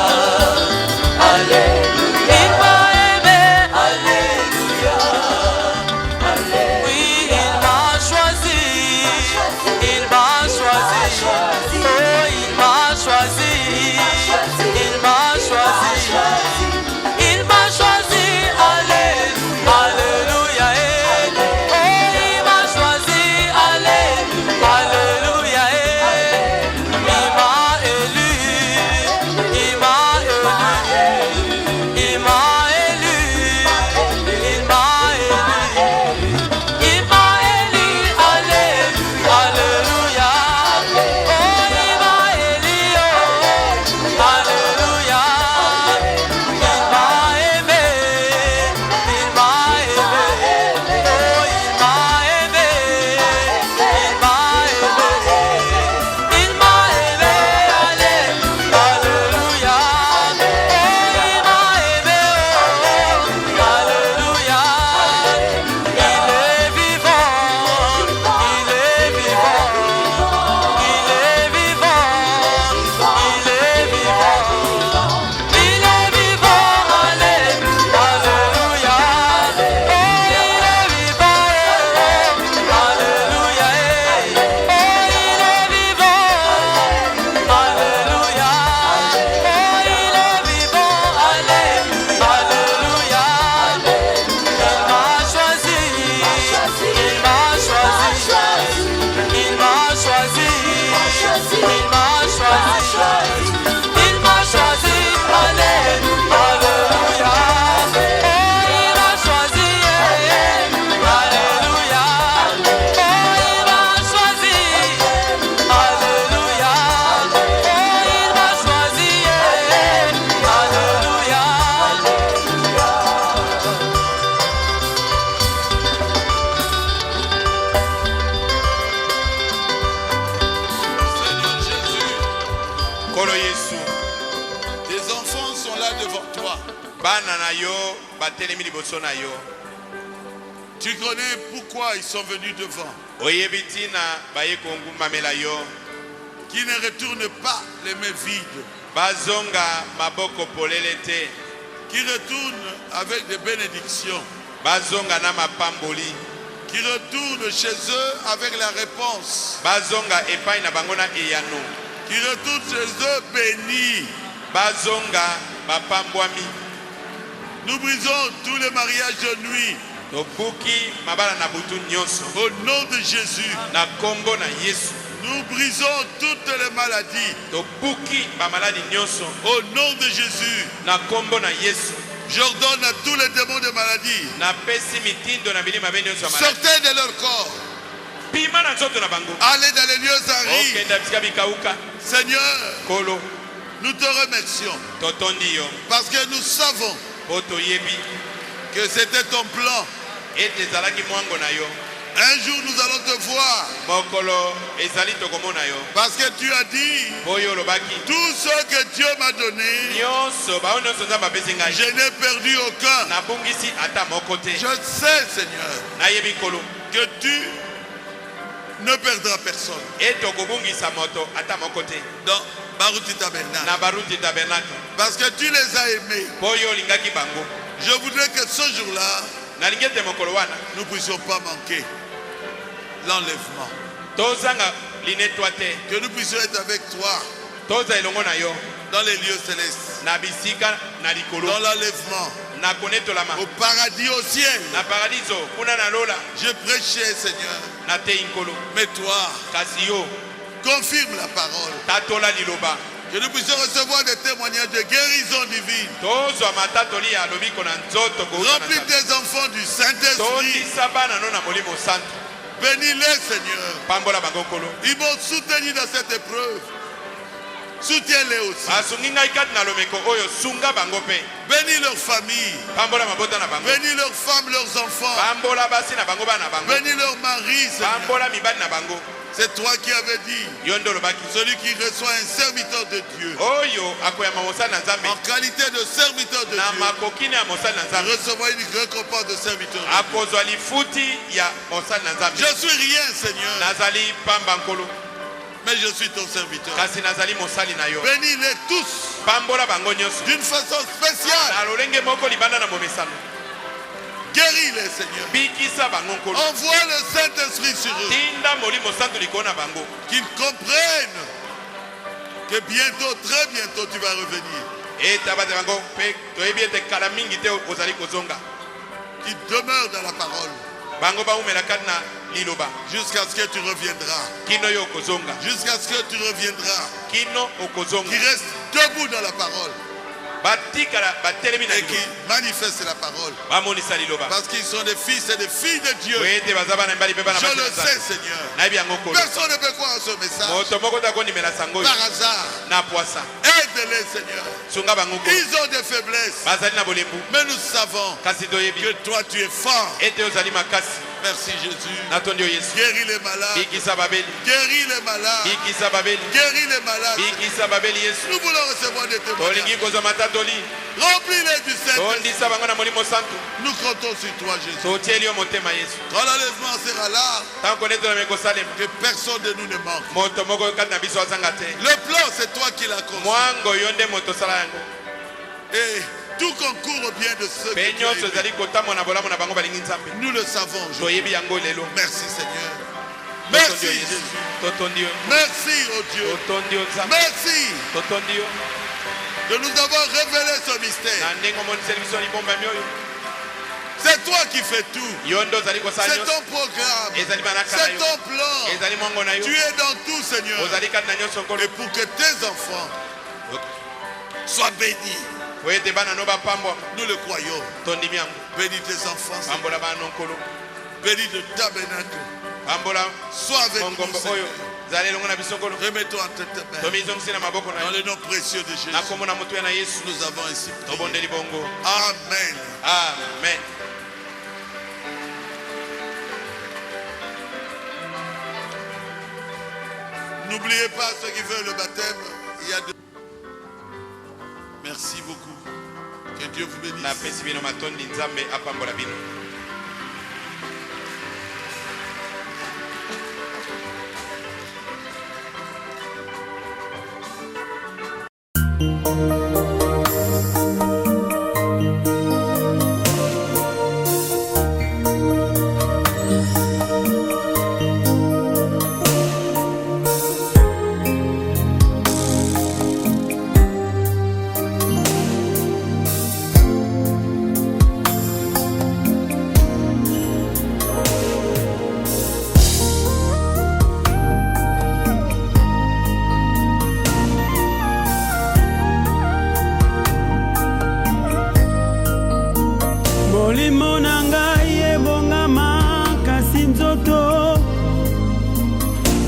bana na yo batelemi liboso na yo. Tu connais pourquoi ils sont venus devant. Oyebi tina baye kongumamela yo. Qui ne retournent pas les mains vides. Bazonga maboko polele te. Qui retournent avec des bénédictions. Bazonga na mapamboli. Qui retournent chez eux avec la réponse. Bazonga epai na bango na eyano. Qui retournent chez eux bénis. Bazonga bapambwami. Nous brisons tous les mariages de nuit. Tobuki mabala na butu nyonso. Au nom de Jésus. Na kombo na Yesu. Nous brisons toutes les maladies. Tobuki ba maladi nyonso. Au nom de Jésus. Na kombo na Yesu. J'ordonne à tous les démons de maladie. Na pesi mitindo na bilima beni nyonso maladi. Sortez de leur corps. Pima na nzoto na bango. Allez dans les lieux arides. Okenda bisika bikauka. Seigneur, Kolo. nous te remercions. Totondi yo. Parce que nous savons Poto yebi. que c'était ton plan. Ete zalaki mwango na yo. Un jour nous allons te voir. Mokolo ezali tokomona yo. Parce que tu as dit, Boyo lobaki. tout ce que Dieu m'a donné, Nyonso ba nyonso za mapesi ngai. je n'ai perdu aucun. Na bungisi ata moko te. Je sais, Seigneur, Na yebi kolo. que tu ne perdras personne. Eto kobungisa moto ata moko te. Dans Baruti Tabernacle. Na baruti tabernacle. Parce que tu les as aimés. Boyo lingaki bango. Je voudrais que ce jour-là, Na lingete mokolo wana. nous ne puissions pas manquer l'enlèvement. Tozanga linetwa te. Que nous puissions être avec toi Toza elongo na yo. dans les lieux célestes. Na bisika na likolo. Dans l'enlèvement. Na konetolama. Au paradis, au ciel. Na paradiso kuna na lola. Je prêchais, Seigneur. Na te inkolo. Mais toi, Kasi yo confirme la parole. tatola liloba. Que nous puissions recevoir des témoignages de guérison divine. Tozwa matatoli ya lobiko na nzoto ko. Remplis tes enfants du Saint-Esprit. Tondisa bana no na molimo santo. Bénis-les, Seigneur. Pambola bango kolo. Ils m'ont soutenu dans cette épreuve. Soutiens-les aussi. Asungi ngai kati na lomeko oyo sunga bango pe. Bénis leur famille. Pambola mabota na bango. Bénis leurs femmes, leurs enfants. Pambola basi na bango bana bango. Bénis leurs maris, Seigneur. Pambola mibali na bango. C'est toi qui avais dit, Yondo lobaki. celui qui reçoit un serviteur de Dieu, Oyo akoyama mosali na nzambe. en qualité de serviteur de Na Dieu, makokini ya mosali na nzambe. recevra une récompense de serviteur de Dieu. Akozwa lifuti ya mosali na nzambe. Je suis rien, Seigneur, Nazali pamba nkolo. mais je suis ton serviteur. Kasi nazali mosali na yo. Bénis-les tous Pambola bango nyonso. d'une façon spéciale. Na lolenge moko libanda na momesano. Guéris-les, Seigneur. Bikisa bango nkolo. Envoie le Saint-Esprit sur eux, Tinda molimo santo likolo na bango. qu'ils comprennent que bientôt, très bientôt, tu vas revenir. Eta bate bango pe toyebi ete kala mingi te ozali kozonga. Qu'ils demeurent dans la parole Bango baumela kati na liloba. jusqu'à ce que tu reviendras. Kino yo okozonga. Jusqu'à ce que tu reviendras. Kino okozonga. Qui restent debout dans la parole Batikala batelemi na et qui liloba. manifestent la parole. Bamonisa liloba. Parce qu'ils sont des fils et des filles de Dieu. Ete bazaba na mbali pe bana Je le masina sais, santo. Seigneur. Nayebi yango kolo. Personne ne peut croire à ce message Moto moko ta kondimela sango par hasard. na poisa. Aide-les, Seigneur. Sunga bango kolo. Ils ont des faiblesses. Bazali na bolembu. Mais nous savons Kasi toyebi. que toi, tu es fort. Ete ozali makasi. Merci, Jésus. Natondi yo Yesu. Guéris les malades. Bikisa babeli. Guéris les malades. Bikisa babeli. Guéris les malades. Bikisa babeli Yesu. Nous voulons recevoir des témoignages. Tolingi kozwa matatoli. Remplis-les du Saint-Esprit. Tondisa bango na molimo santo. Nous comptons sur toi, Jésus. Totieli yo motema Yesu. Quand l'enlèvement sera là, Tanko netola mekosalema. que personne de nous ne manque. Moto moko kati na biso azanga te. Le plan, c'est toi qui l'as conçu. Mwango yo nde moto osala yango. Et tout concourt au bien de ceux Pe qui tu as nyonso aimés. ezali kotamwa na bolamu na bango balingi nzambe. Nous le savons, Jésus. Toyebi yango lelo. Merci, Seigneur. Totondi Merci, yo Jésus. Yesu. Totondi yo. Merci, oh Dieu. Totondi yo nzambe. Merci Totondi yo. de nous avoir révélé ce mystère. Na ndenge omoniseli biso libomba mioyo. C'est toi qui fais tout. Yo nde ozali kosala C'est nyonso. ton programme. Ezali banaka na C'est yo. ton plan. Ezali mwango na yo. Tu es dans tout, Seigneur. Ozali kati na nyonso nkolo. Et pour que tes enfants soient bénis, Po ete bana no bapambwa. nous le croyons. Tondimi yango. Bénis tes enfants, Seigneur. Pambola bana nkolo. Bénis le tabernacle. Pambola Sois avec nous, mongombo Seigneur. oyo. Zali elongo na biso nkolo. Remets-toi entre tes mains. Tomizongisi na maboko na Dans yo. le nom précieux de Jésus, Na kombo na moto ya na Yesu. nous avons ainsi prié. Tobondeli bongo. Amen. Amen. N'oubliez pas ceux qui veulent le baptême. Il y a deux. Merci beaucoup. Que Dieu vous bénisse. Na pesi bino matondi nzambe apambola bino. Molimo na ngai ebongama kasi nzoto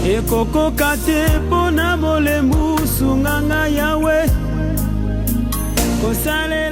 ekokoka te mpo na bolembu sunga ngai Yawe kosalela